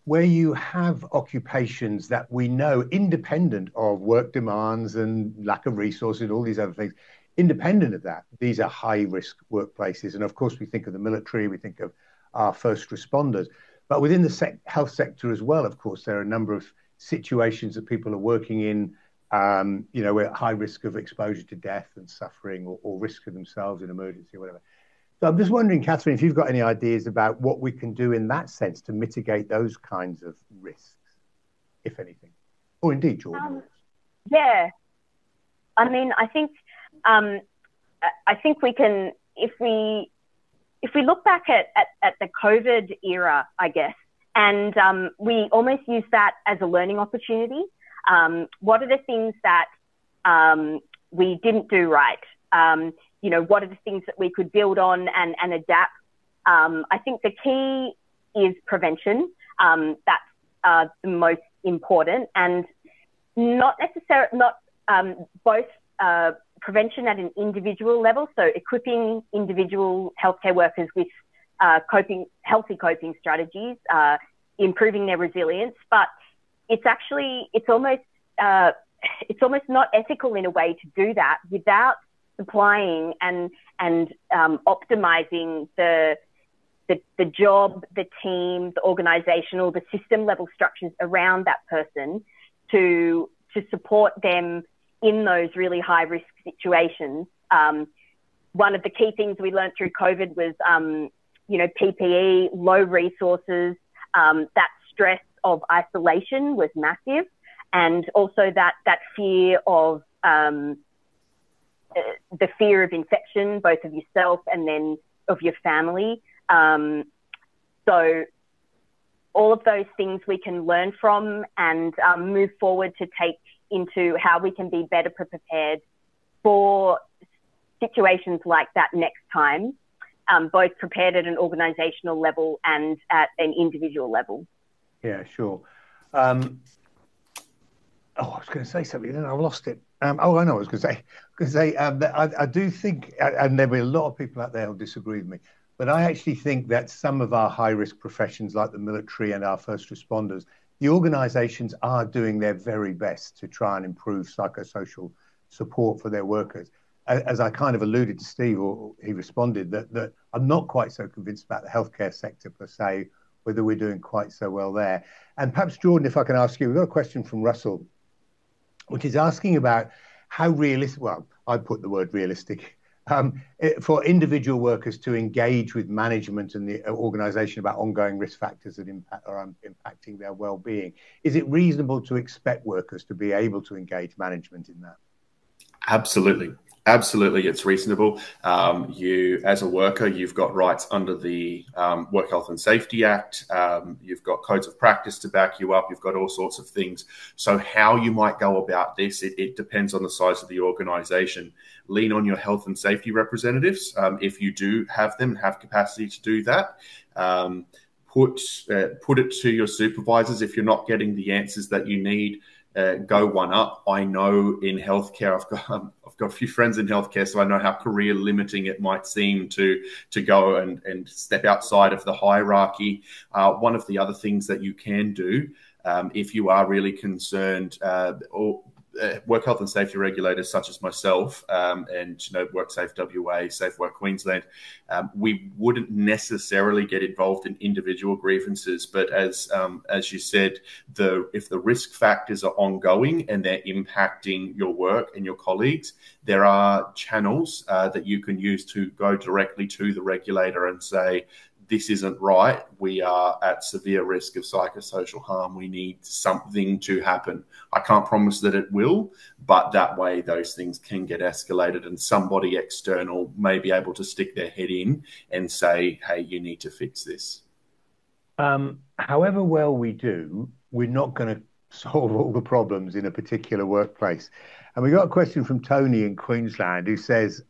where you have occupations that we know, independent of work demands and lack of resources, all these other things, independent of that, these are high-risk workplaces. And of course, we think of the military, we think of our first responders. But within the health sector as well, of course, there are a number of situations that people are working in, we're at high risk of exposure to death and suffering, or risk of themselves in emergency or whatever. So I'm just wondering, Catherine, if you've got any ideas about what we can do in that sense to mitigate those kinds of risks, if anything, or indeed, Jordan. Yeah, I mean, I think we can, if we look back at the COVID era, I guess, and we almost use that as a learning opportunity. What are the things that we didn't do right? What are the things that we could build on and adapt? I think the key is prevention. That's the most important, and not both prevention at an individual level, so equipping individual healthcare workers with healthy coping strategies, improving their resilience, but it's almost not ethical in a way to do that without supplying and optimizing the job, the team, the organizational, the system level structures around that person to support them in those really high risk situations. One of the key things we learned through COVID was, PPE, low resources, that stress of isolation was massive, and also that fear of the fear of infection, both of yourself and then of your family. So all of those things we can learn from and move forward to take into how we can be better prepared for situations like that next time, both prepared at an organizational level and at an individual level. Yeah, sure. I was going to say something, then I lost it. I know what I was going to say. That I do think, and there'll be a lot of people out there who'll disagree with me, but I actually think that some of our high-risk professions, like the military and our first responders, the organisations are doing their very best to try and improve psychosocial support for their workers. As I kind of alluded to Steve, or he responded, that I'm not quite so convinced about the healthcare sector per se, whether we're doing quite so well there. And perhaps, Jordan, if I can ask you, we've got a question from Russell, which is asking about how realistic, well, I put the word realistic, for individual workers to engage with management and the organisation about ongoing risk factors that are impacting their well-being. Is it reasonable to expect workers to be able to engage management in that? Absolutely. Absolutely, it's reasonable. You, as a worker, you've got rights under the Work Health and Safety Act. You've got codes of practice to back you up. You've got all sorts of things. So how you might go about this, it depends on the size of the organisation. Lean on your health and safety representatives if you do have them, have capacity to do that. Put it to your supervisors if you're not getting the answers that you need. Go one up. I know in healthcare, I've got a few friends in healthcare, so I know how career limiting it might seem to go and step outside of the hierarchy. One of the other things that you can do, if you are really concerned, or work health and safety regulators such as myself and WorkSafe WA, Safe Work Queensland, we wouldn't necessarily get involved in individual grievances, but as you said, if the risk factors are ongoing and they're impacting your work and your colleagues, there are channels that you can use to go directly to the regulator and say, this isn't right. We are at severe risk of psychosocial harm. We need something to happen. I can't promise that it will, but that way those things can get escalated and somebody external may be able to stick their head in and say, hey, you need to fix this. However well we do, we're not going to solve all the problems in a particular workplace. And we got a question from Tony in Queensland who says,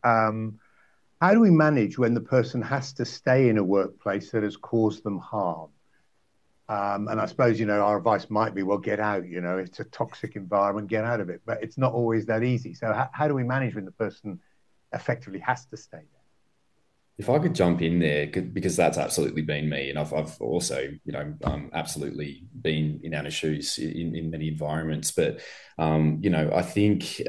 how do we manage when the person has to stay in a workplace that has caused them harm? And I suppose, our advice might be, well, get out, it's a toxic environment, get out of it. But it's not always that easy. So how do we manage when the person effectively has to stay there? If I could jump in there, because that's absolutely been me, and I've also, absolutely been in Anna's shoes in many environments. But, I think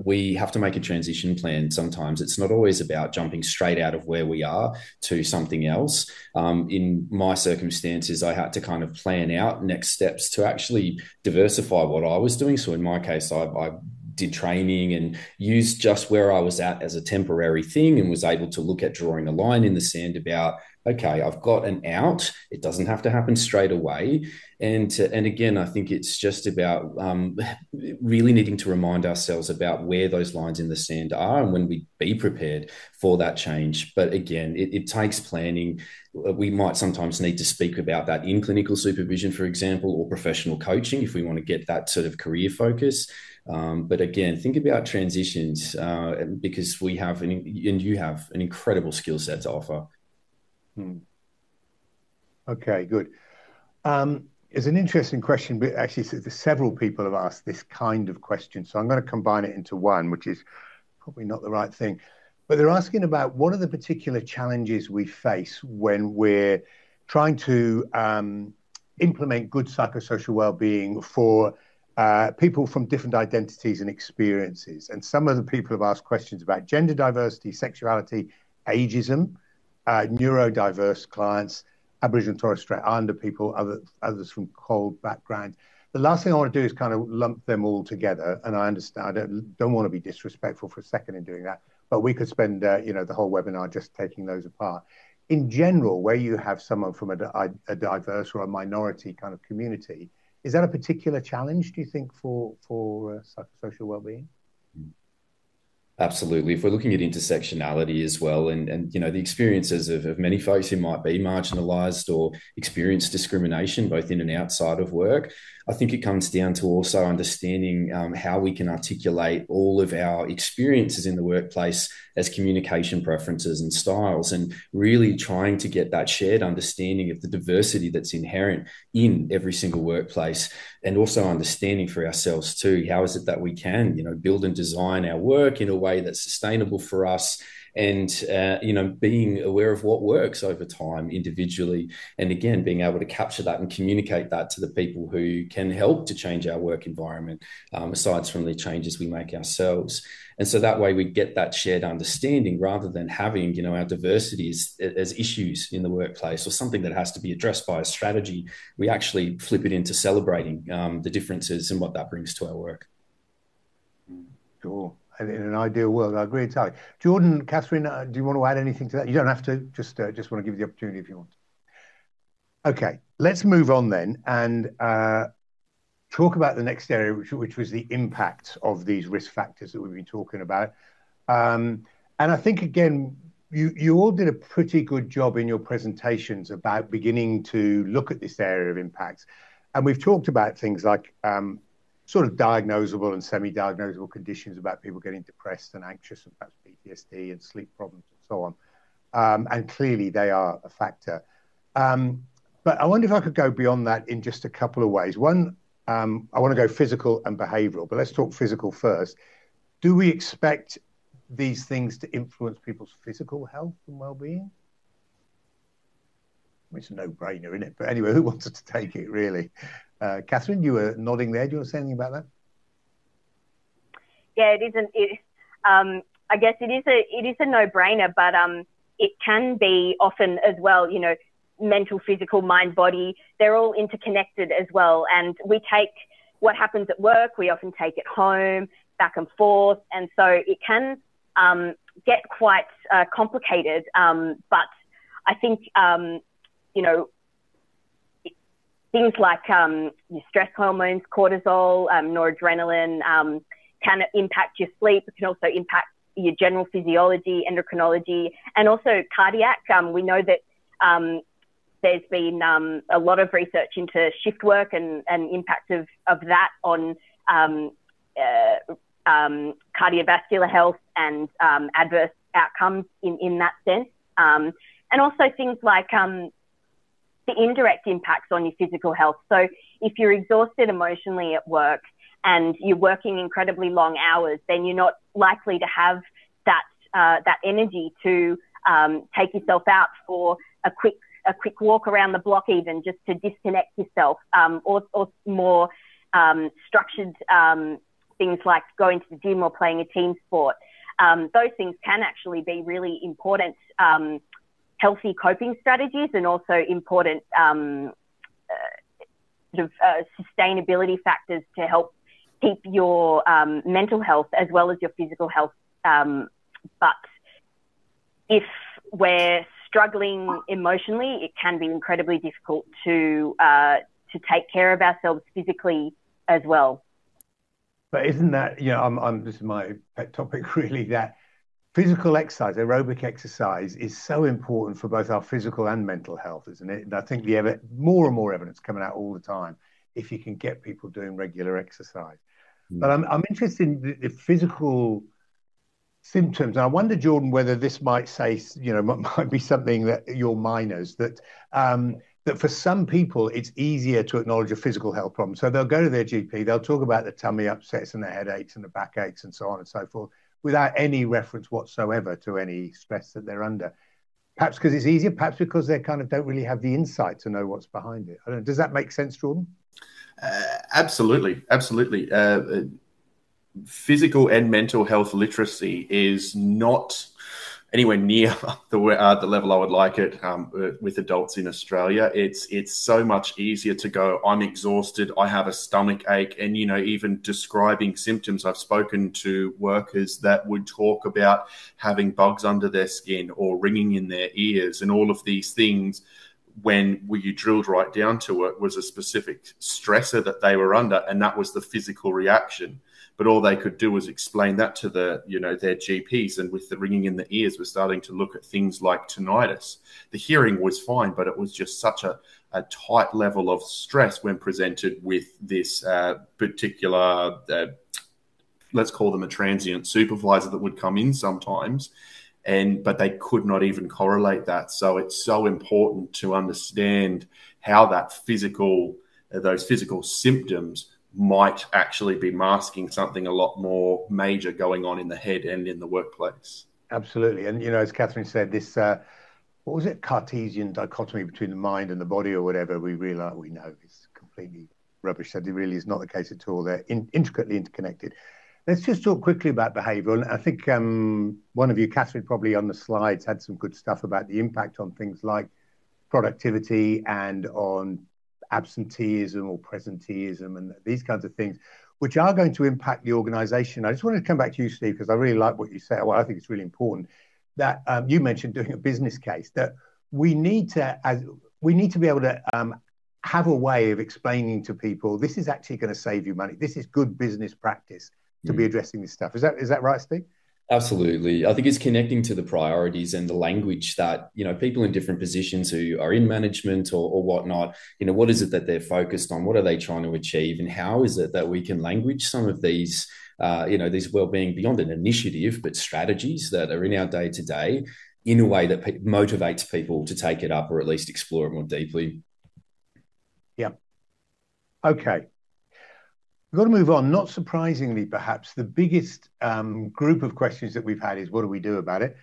we have to make a transition plan. Sometimes it's not always about jumping straight out of where we are to something else. In my circumstances, I had to kind of plan out next steps to actually diversify what I was doing. So in my case, I did training and used just where I was at as a temporary thing and was able to look at drawing a line in the sand about, okay, I've got an out. It doesn't have to happen straight away. And again, I think it's just about really needing to remind ourselves about where those lines in the sand are and when we be prepared for that change. But again, it takes planning. We might sometimes need to speak about that in clinical supervision, for example, or professional coaching if we want to get that sort of career focus. But again, think about transitions because we have, and you have, an incredible skill set to offer. Okay, good. It's an interesting question, but actually several people have asked this kind of question. So I'm going to combine it into one, which is probably not the right thing. But they're asking about what are the particular challenges we face when we're trying to implement good psychosocial well-being for people from different identities and experiences. And some of the people have asked questions about gender diversity, sexuality, ageism, neurodiverse clients, Aboriginal and Torres Strait Islander people, others from cold backgrounds. The last thing I want to do is kind of lump them all together. And I understand, I don't want to be disrespectful for a second in doing that, but we could spend the whole webinar just taking those apart. In general, where you have someone from a diverse or a minority kind of community, is that a particular challenge, do you think, for psychosocial well-being? Absolutely. If we're looking at intersectionality as well, and the experiences of many folks who might be marginalised or experience discrimination both in and outside of work, I think it comes down to also understanding how we can articulate all of our experiences in the workplace as communication preferences and styles, and really trying to get that shared understanding of the diversity that's inherent in every single workplace, and also understanding for ourselves too, how is it that we can, build and design our work in a way that's sustainable for us, and being aware of what works over time individually, and again being able to capture that and communicate that to the people who can help to change our work environment, aside from the changes we make ourselves. And so that way we get that shared understanding rather than having our diversity as issues in the workplace or something that has to be addressed by a strategy. We actually flip it into celebrating the differences and what that brings to our work. Sure. In an ideal world, I agree entirely. Jordan, Catherine, do you want to add anything to that? You don't have to, just want to give you the opportunity if you want. Okay, let's move on then and talk about the next area, which was the impact of these risk factors that we've been talking about. And I think, again, you all did a pretty good job in your presentations about beginning to look at this area of impacts. And we've talked about things like sort of diagnosable and semi-diagnosable conditions about people getting depressed and anxious and perhaps PTSD and sleep problems and so on. And clearly they are a factor. But I wonder if I could go beyond that in just a couple of ways. One, I want to go physical and behavioral, but let's talk physical first. Do we expect these things to influence people's physical health and well-being? It's a no-brainer, isn't it? But anyway, who wants to take it, really? Catherine, you were nodding there. Do you want to say anything about that? Yeah, it isn't. I guess it is a no-brainer, but it can be often as well. You know, mental, physical, mind, body. They're all interconnected as well. And we take what happens at work. We often take it home, back and forth, and so it can get quite complicated. But I think you know, things like your stress hormones, cortisol, noradrenaline, can impact your sleep. It can also impact your general physiology, endocrinology, and also cardiac. We know that there's been a lot of research into shift work and impact of that on cardiovascular health and adverse outcomes in that sense. And also things like the indirect impacts on your physical health. So if you're exhausted emotionally at work and you're working incredibly long hours, then you're not likely to have that energy to take yourself out for a quick walk around the block, even just to disconnect yourself, or more structured things like going to the gym or playing a team sport. Those things can actually be really important healthy coping strategies, and also important sustainability factors to help keep your mental health as well as your physical health. But if we're struggling emotionally, it can be incredibly difficult to take care of ourselves physically as well. But isn't that, you know, this is my pet topic really, that physical exercise, aerobic exercise, is so important for both our physical and mental health, isn't it? And I think more and more evidence coming out all the time if you can get people doing regular exercise. But I'm interested in the physical symptoms. And I wonder, Jordan, whether this might say, you know, might be something that your minors, that for some people it's easier to acknowledge a physical health problem. So they'll go to their GP, they'll talk about the tummy upsets and the headaches and the backaches and so on and so forth, without any reference whatsoever to any stress that they're under. Perhaps because it's easier, perhaps because they kind of don't really have the insight to know what's behind it. I don't know, does that make sense, Jordan? Absolutely. Physical and mental health literacy is not anywhere near the level I would like it with adults in Australia. It's so much easier to go, I'm exhausted, I have a stomach ache, and, you know, even describing symptoms. I've spoken to workers that would talk about having bugs under their skin or ringing in their ears, and all of these things, when you drilled right down to it, was a specific stressor that they were under, and that was the physical reaction. But all they could do was explain that to their GPs, and with the ringing in the ears, we're starting to look at things like tinnitus. The hearing was fine, but it was just such a tight level of stress when presented with this particular, let's call them a transient supervisor that would come in sometimes. But they could not even correlate that. So it's so important to understand how those physical symptoms might actually be masking something a lot more major going on in the head and in the workplace. Absolutely. And, you know, as Catherine said, this, what was it, Cartesian dichotomy between the mind and the body or whatever, we know is completely rubbish. That it really is not the case at all. They're intricately interconnected. Let's just talk quickly about behavioural. I think one of you, Catherine, probably on the slides had some good stuff about the impact on things like productivity and on absenteeism or presenteeism and these kinds of things, which are going to impact the organisation. I just wanted to come back to you, Steve, because I really like what you said. Well, I think it's really important that you mentioned doing a business case, that we need to be able to have a way of explaining to people, this is actually going to save you money. This is good business practice to be addressing this stuff. Is that right, Steve? Absolutely. I think it's connecting to the priorities and the language that, people in different positions who are in management or whatnot, what is it that they're focused on? What are they trying to achieve? And how is it that we can language some of these, these wellbeing beyond an initiative, but strategies that are in our day to day in a way that motivates people to take it up or at least explore it more deeply. Yeah. Okay. We've got to move on. Not surprisingly, perhaps, the biggest group of questions that we've had is what do we do about it?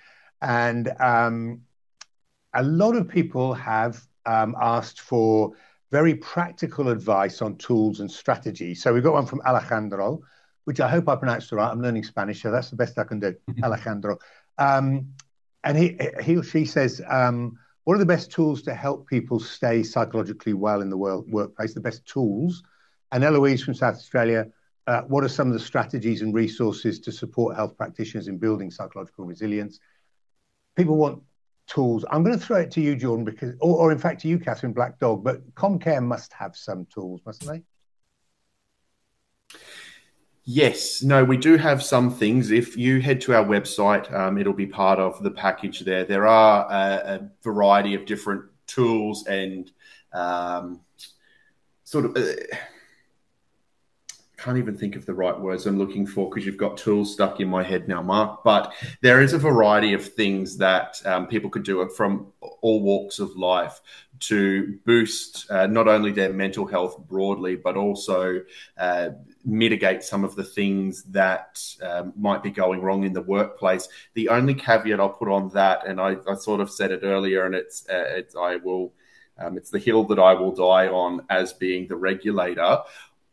And a lot of people have asked for very practical advice on tools and strategies. So we've got one from Alejandro, which I hope I pronounced right. I'm learning Spanish, so that's the best I can do. Alejandro. And he or she says, what are the best tools to help people stay psychologically well in the workplace? The best tools. And Eloise from South Australia, what are some of the strategies and resources to support health practitioners in building psychological resilience? People want tools. I'm going to throw it to you, Jordan, because, or in fact to you, Catherine Black Dog, but Comcare must have some tools, mustn't they? Yes, no, we do have some things. If you head to our website, it'll be part of the package there. There are a variety of different tools and can't even think of the right words I'm looking for because you've got tools stuck in my head now, Mark. But there is a variety of things that people could do from all walks of life to boost not only their mental health broadly, but also mitigate some of the things that might be going wrong in the workplace. The only caveat I'll put on that, and I sort of said it earlier, and it's the hill that I will die on as being the regulator.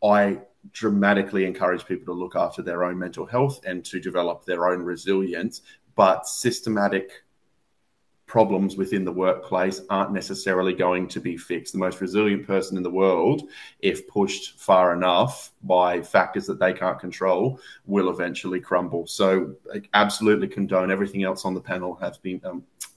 I dramatically encourage people to look after their own mental health and to develop their own resilience, but systematic problems within the workplace aren't necessarily going to be fixed. The most resilient person in the world, if pushed far enough by factors that they can't control, will eventually crumble. So I absolutely condone everything else on the panel has been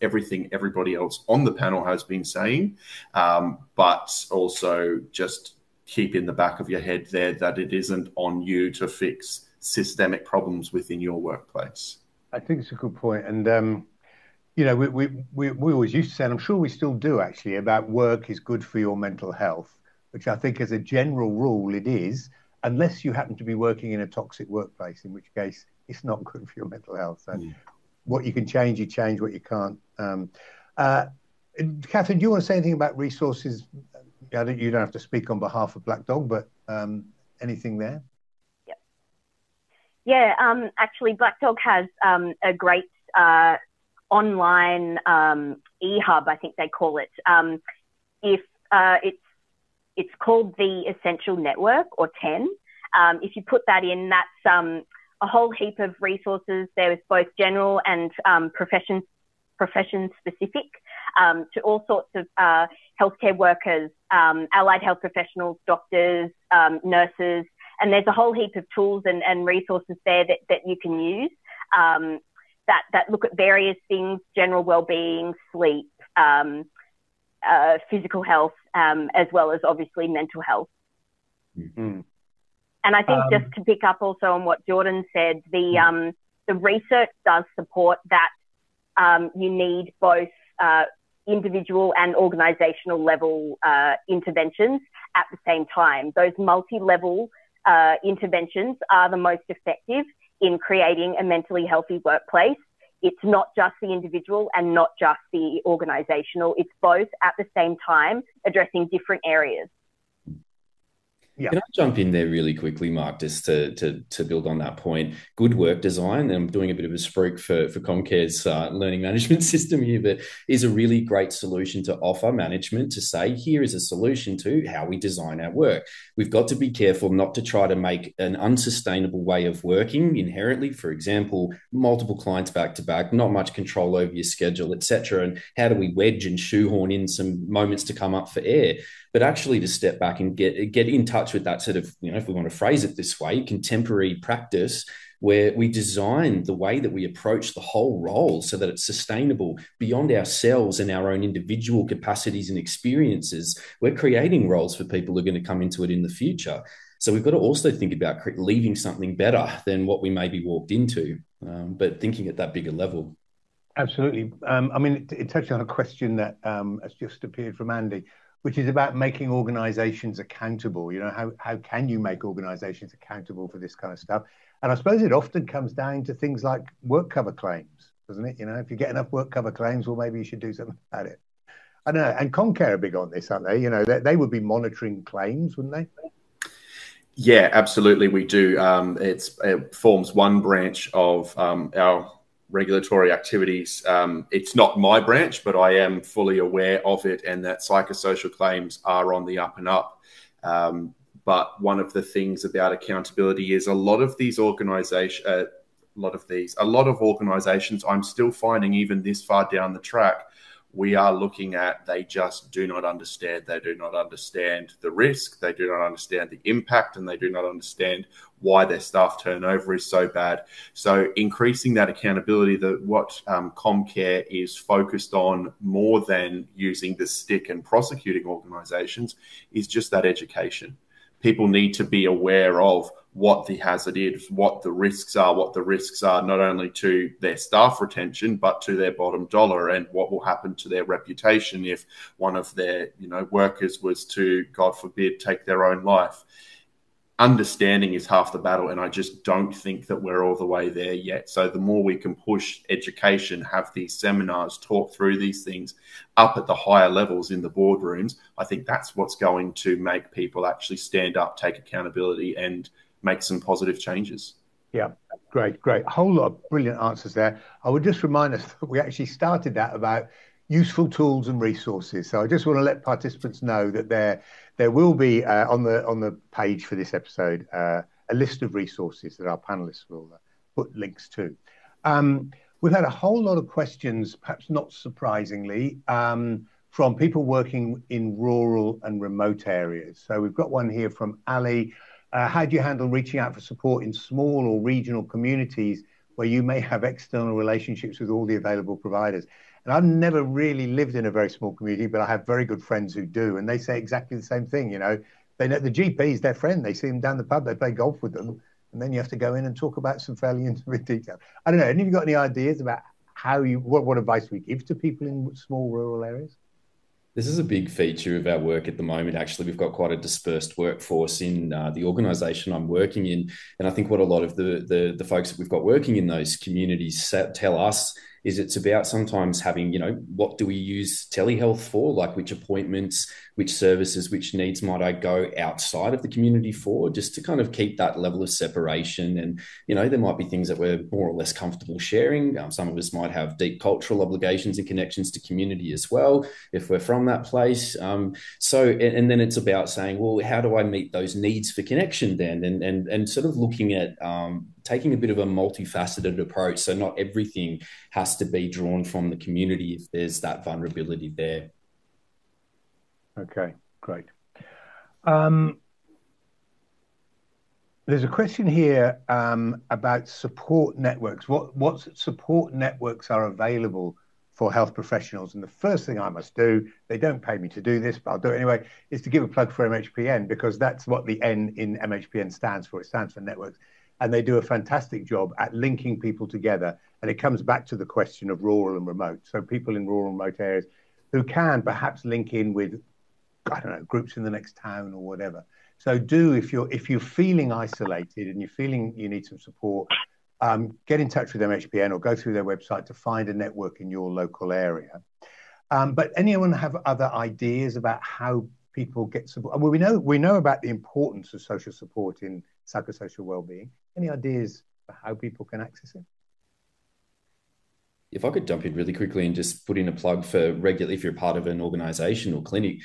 everybody else on the panel has been saying, but also just keep in the back of your head there that it isn't on you to fix systemic problems within your workplace. I think it's a good point. And, we always used to say, and I'm sure we still do actually, about work is good for your mental health, which I think as a general rule it is, unless you happen to be working in a toxic workplace, in which case it's not good for your mental health. So what you can change, you change. What you can't. Catherine, do you want to say anything about resources? You don't have to speak on behalf of Black Dog, but anything there? Yeah, actually, Black Dog has a great online e-hub, I think they call it. If it's called the Essential Network, or 10. If you put that in, that's a whole heap of resources. There's both general and profession specific to all sorts of healthcare workers, allied health professionals, doctors, nurses, and there's a whole heap of tools and resources there that you can use that look at various things: general well-being, sleep, physical health, as well as obviously mental health. Mm-hmm. And I think just to pick up also on what Jordan said, the research does support that you need both individual and organizational level interventions at the same time. Those multi-level interventions are the most effective in creating a mentally healthy workplace. It's not just the individual and not just the organizational. It's both at the same time, addressing different areas. Yeah. Can I jump in there really quickly, Mark, just to build on that point? Good work design, and I'm doing a bit of a spruik for Comcare's learning management system here, but is a really great solution to offer management to say, here is a solution to how we design our work. We've got to be careful not to try to make an unsustainable way of working inherently. For example, multiple clients back to back, not much control over your schedule, etc. And how do we wedge and shoehorn in some moments to come up for air? But actually to step back and get in touch with that sort of, if we want to phrase it this way, contemporary practice where we design the way that we approach the whole role so that it's sustainable beyond ourselves and our own individual capacities and experiences. We're creating roles for people who are going to come into it in the future. So we've got to also think about leaving something better than what we maybe walked into. but thinking at that bigger level. Absolutely. I mean, it touched on a question that has just appeared from Andy, which is about making organizations accountable. You know, how can you make organizations accountable for this kind of stuff? And I suppose it often comes down to things like work cover claims, doesn't it? You know, if you get enough work cover claims, well, maybe you should do something about it. I don't know. And Comcare are big on this, aren't they? You know, they would be monitoring claims, wouldn't they? Yeah, absolutely. We do. It forms one branch of our regulatory activities. It's not my branch, but I am fully aware of it, and that psychosocial claims are on the up and up. But one of the things about accountability is a lot of organizations, I'm still finding, even this far down the track, we are looking at, they just do not understand. They do not understand the risk. They do not understand the impact, and they do not understand why their staff turnover is so bad. So increasing that accountability, that what Comcare is focused on more than using the stick and prosecuting organizations is just that education. People need to be aware of what the hazard is, what the risks are not only to their staff retention, but to their bottom dollar, and what will happen to their reputation if one of their workers was to, God forbid, take their own life. Understanding is half the battle, and I just don't think that we're all the way there yet. So the more we can push education, have these seminars, talk through these things up at the higher levels in the boardrooms, I think that's what's going to make people actually stand up, take accountability, and make some positive changes. Yeah, great. A whole lot of brilliant answers there. I would just remind us that we actually started that about useful tools and resources. So I just want to let participants know that there will be on the page for this episode a list of resources that our panelists will put links to. We've had a whole lot of questions, perhaps not surprisingly, from people working in rural and remote areas. So we've got one here from Ali. How do you handle reaching out for support in small or regional communities where you may have external relationships with all the available providers? And I've never really lived in a very small community, but I have very good friends who do. And they say exactly the same thing. You know, they know the GP is their friend. They see them down the pub, they play golf with them. And then you have to go in and talk about some fairly intimate detail. I don't know. Have you got any ideas about what advice we give to people in small rural areas? This is a big feature of our work at the moment. Actually, we've got quite a dispersed workforce in the organisation I'm working in. And I think what a lot of the folks that we've got working in those communities tell us is it's about sometimes having, what do we use telehealth for? Like which appointments, which services, which needs might I go outside of the community for, just to kind of keep that level of separation. And, there might be things that we're more or less comfortable sharing. Some of us might have deep cultural obligations and connections to community as well, if we're from that place. And then it's about saying, well, how do I meet those needs for connection then? And sort of looking at taking a bit of a multifaceted approach. So not everything has to be drawn from the community if there's that vulnerability there. Okay, great. There's a question here about support networks. What support networks are available for health professionals? And the first thing I must do, they don't pay me to do this, but I'll do it anyway, is to give a plug for MHPN, because that's what the N in MHPN stands for. It stands for networks. And they do a fantastic job at linking people together. And it comes back to the question of rural and remote. So people in rural and remote areas who can perhaps link in with, I don't know, groups in the next town or whatever. So if you're feeling isolated and you're feeling you need some support, get in touch with MHPN or go through their website to find a network in your local area. But anyone have other ideas about how people get support? Well, we know about the importance of social support in psychosocial wellbeing. Any ideas for how people can access it? If I could jump in really quickly and just put in a plug for regular, if you're part of an organisation or clinic,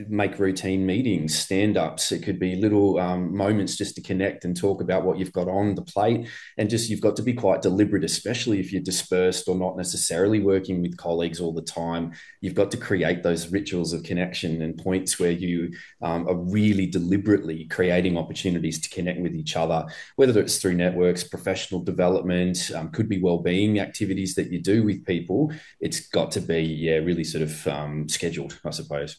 make routine meetings, stand-ups. It could be little moments just to connect and talk about what you've got on the plate. And just, you've got to be quite deliberate, especially if you're dispersed or not necessarily working with colleagues all the time. You've got to create those rituals of connection and points where you are really deliberately creating opportunities to connect with each other, whether it's through networks, professional development, could be wellbeing activities that you do with people. It's got to be really sort of scheduled, I suppose.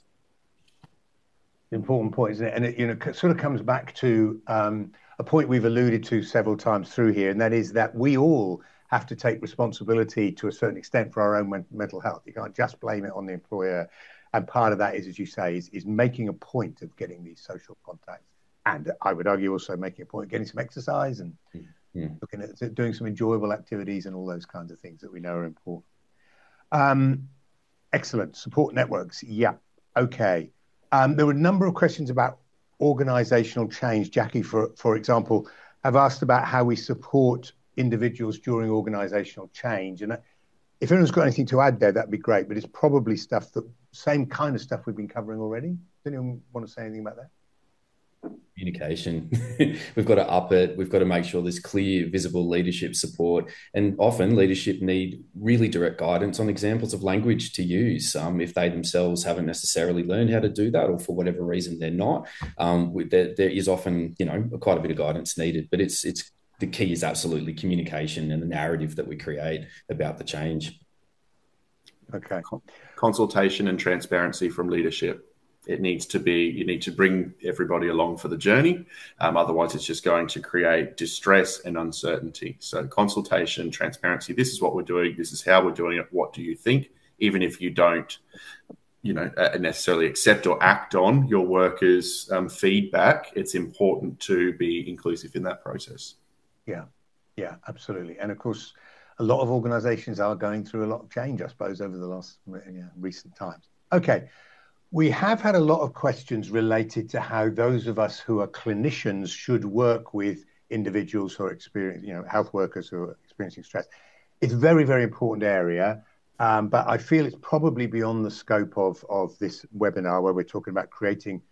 Important point, isn't it? And it sort of comes back to a point we've alluded to several times through here, and that is that we all have to take responsibility to a certain extent for our own mental health. You can't just blame it on the employer. And part of that is, as you say, is making a point of getting these social contacts. And I would argue also making a point of getting some exercise and looking at doing some enjoyable activities and all those kinds of things that we know are important. Excellent. Support networks. Yeah. Okay. There were a number of questions about organizational change. Jackie, for example, have asked about how we support individuals during organizational change. And if anyone's got anything to add there, that'd be great. But it's probably same kind of stuff we've been covering already. Does anyone want to say anything about that? Communication. We've got to up it. We've got to make sure there's clear, visible leadership support. And often leadership need really direct guidance on examples of language to use if they themselves haven't necessarily learned how to do that, or for whatever reason they're not. There is often, quite a bit of guidance needed. But it's the key is absolutely communication and the narrative that we create about the change. Okay. Consultation and transparency from leadership. It needs to be, you need to bring everybody along for the journey. Otherwise, it's just going to create distress and uncertainty. So consultation, transparency, this is what we're doing. This is how we're doing it. What do you think? Even if you don't, necessarily accept or act on your workers' feedback, it's important to be inclusive in that process. Yeah, absolutely. And of course, a lot of organizations are going through a lot of change, I suppose, over the last recent times. Okay. We have had a lot of questions related to how those of us who are clinicians should work with individuals who are experiencing, health workers who are experiencing stress. It's a very, very important area, but I feel it's probably beyond the scope of this webinar where we're talking about creating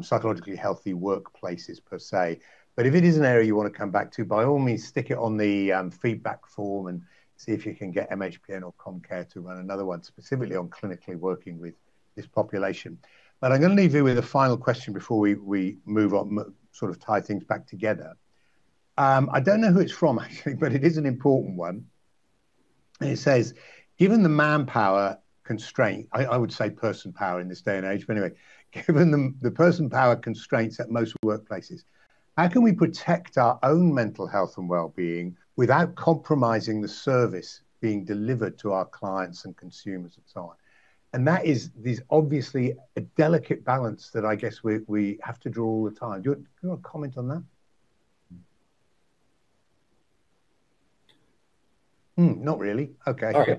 psychologically healthy workplaces per se. But if it is an area you want to come back to, by all means, stick it on the feedback form and see if you can get MHPN or Comcare to run another one specifically on clinically working with this population. But I'm going to leave you with a final question before we move on, sort of tie things back together. I don't know who it's from, actually, but it is an important one. And it says, given the manpower constraint, I would say person power in this day and age, but anyway, given the person power constraints at most workplaces, how can we protect our own mental health and well-being without compromising the service being delivered to our clients and consumers and so on? And that is obviously a delicate balance that I guess we have to draw all the time. Do you want to comment on that? Not really. Okay. Sorry,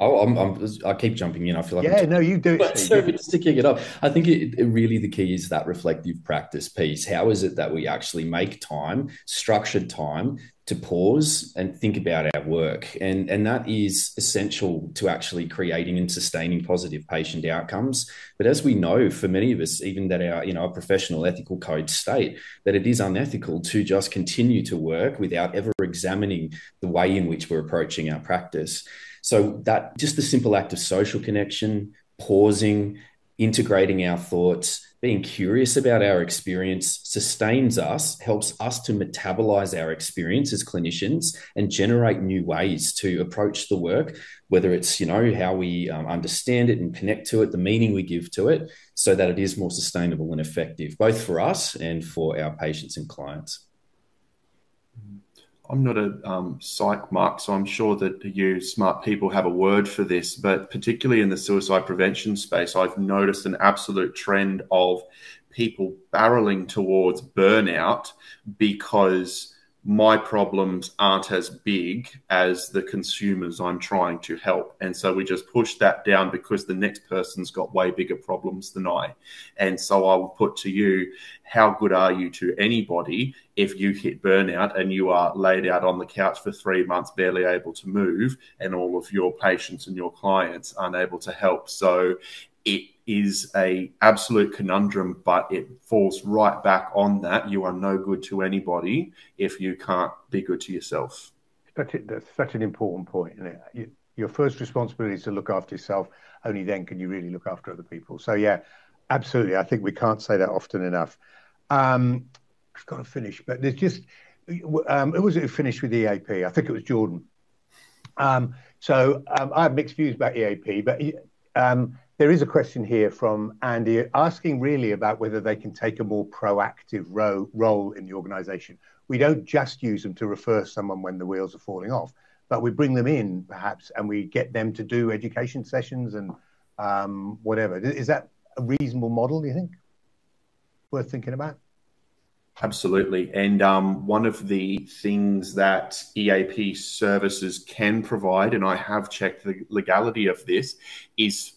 I keep jumping in. I feel like you do it. Sorry, just to kick it up. I think it really the key is that reflective practice piece. How is it that we actually make time, structured time, to pause and think about our work? And that is essential to actually creating and sustaining positive patient outcomes. But as we know, for many of us, even that our professional ethical codes state that it is unethical to just continue to work without ever examining the way in which we're approaching our practice. So that just the simple act of social connection, pausing, integrating our thoughts, being curious about our experience sustains us, helps us to metabolize our experience as clinicians and generate new ways to approach the work, whether it's, how we understand it and connect to it, the meaning we give to it, so that it is more sustainable and effective, both for us and for our patients and clients. I'm not a psych mark, so I'm sure that you smart people have a word for this, but particularly in the suicide prevention space, I've noticed an absolute trend of people barreling towards burnout because my problems aren't as big as the consumers I'm trying to help. And so we just push that down because the next person's got way bigger problems than I. And so I will put to you, how good are you to anybody if you hit burnout and you are laid out on the couch for 3 months, barely able to move, and all of your patients and your clients aren't able to help? So it is a absolute conundrum, but it falls right back on that. You are no good to anybody if you can't be good to yourself. That's such an important point, isn't it? Your first responsibility is to look after yourself. Only then can you really look after other people. So yeah, absolutely. I think we can't say that often enough. I've got to finish, but there's just, it was finished with EAP. I think it was Jordan. So I have mixed views about EAP, but there is a question here from Andy asking really about whether they can take a more proactive role in the organization. We don't just use them to refer someone when the wheels are falling off, but we bring them in perhaps and we get them to do education sessions and whatever. Is that a reasonable model, do you think? Worth thinking about? Absolutely. And one of the things that EAP services can provide, and I have checked the legality of this, is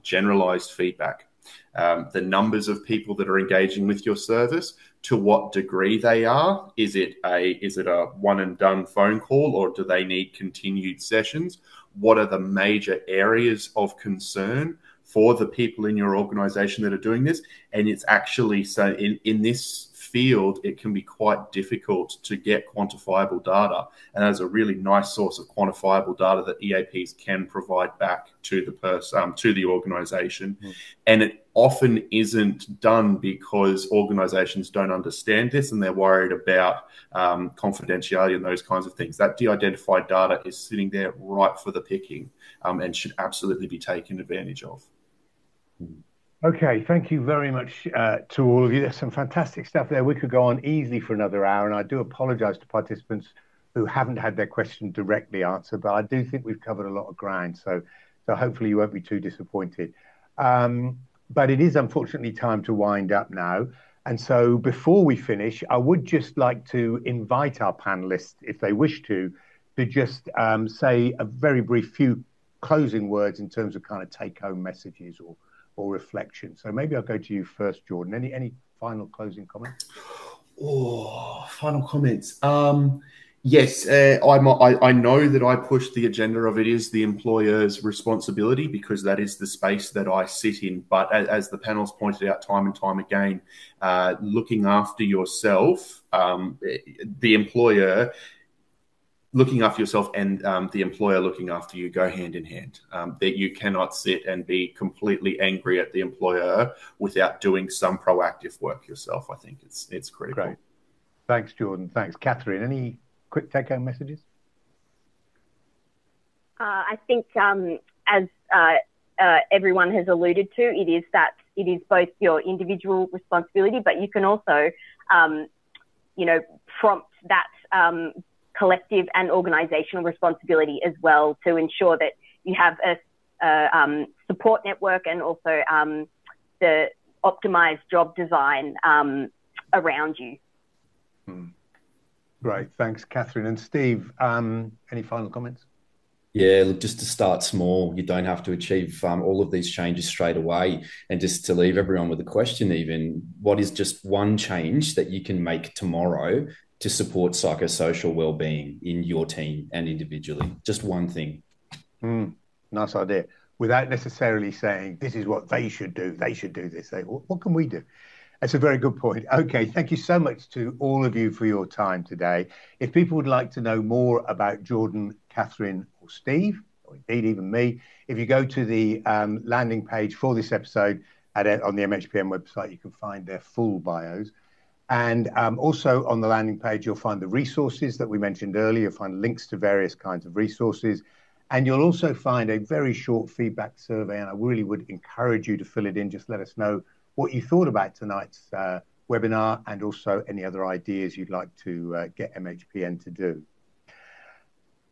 generalized feedback. The numbers of people that are engaging with your service, to what degree they are. Is it a one and done phone call, or do they need continued sessions? What are the major areas of concern for the people in your organization that are doing this? And it's actually, so in this field, it can be quite difficult to get quantifiable data. And there's a really nice source of quantifiable data that EAPs can provide back to the person, to the organization. And it often isn't done because organizations don't understand this and they're worried about confidentiality and those kinds of things. That de-identified data is sitting there right for the picking, and should absolutely be taken advantage of. Okay, thank you very much to all of you. There's some fantastic stuff there. We could go on easily for another hour, and I do apologise to participants who haven't had their question directly answered, but I do think we've covered a lot of ground, so hopefully you won't be too disappointed. But it is unfortunately time to wind up now. And so before we finish, I would just like to invite our panelists, if they wish to just say a very brief few closing words in terms of kind of take-home messages or reflection. So maybe I'll go to you first, Jordan. Any final closing comments? Oh, final comments. Yes, I know that I push the agenda of it is the employer's responsibility because that is the space that I sit in. But as the panel's pointed out time and time again, looking after yourself, the employer looking after yourself and the employer looking after you go hand in hand. That you cannot sit and be completely angry at the employer without doing some proactive work yourself. I think it's critical. Great. Thanks, Jordan. Thanks. Catherine, any quick take-home messages? I think as everyone has alluded to, it is both your individual responsibility, but you can also, prompt that collective and organizational responsibility as well to ensure that you have a support network and also the optimized job design around you. Great. Thanks, Catherine. And Steve, any final comments? Yeah, look, just to start small, you don't have to achieve all of these changes straight away. And just to leave everyone with a question, even, what is just one change that you can make tomorrow to support psychosocial well-being in your team and individually? Just one thing. Nice idea. Without necessarily saying, this is what they should do this. What can we do? That's a very good point. Okay, thank you so much to all of you for your time today. If people would like to know more about Jordan, Catherine, or Steve, or indeed even me, if you go to the landing page for this episode on the MHPN website, you can find their full bios. And also on the landing page, you'll find the resources that we mentioned earlier. You'll find links to various kinds of resources. And you'll also find a very short feedback survey. And I really would encourage you to fill it in. Just let us know what you thought about tonight's webinar and also any other ideas you'd like to get MHPN to do.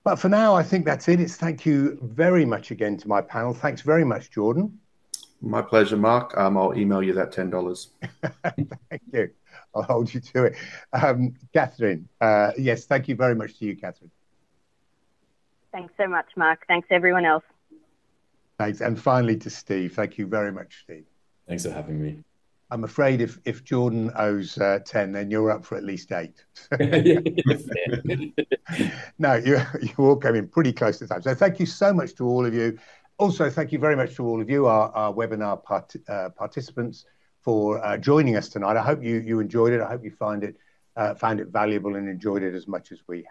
But for now, I think that's it. Thank you very much again to my panel. Thanks very much, Jordan. My pleasure, Mark. I'll email you that $10. Thank you. I'll hold you to it. Catherine, yes, thank you very much to you, Catherine. Thanks so much, Mark. Thanks, everyone else. Thanks. And finally to Steve. Thank you very much, Steve. Thanks for having me. I'm afraid if Jordan owes 10, then you're up for at least 8. No, you all came in pretty close to time. So thank you so much to all of you. Also, thank you very much to all of you, our webinar participants, for joining us tonight. I hope you enjoyed it. I hope you found it valuable and enjoyed it as much as we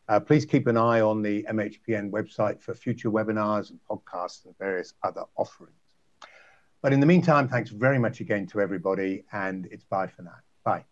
have. Please keep an eye on the MHPN website for future webinars and podcasts and various other offerings. But in the meantime, thanks very much again to everybody, and it's bye for now. Bye.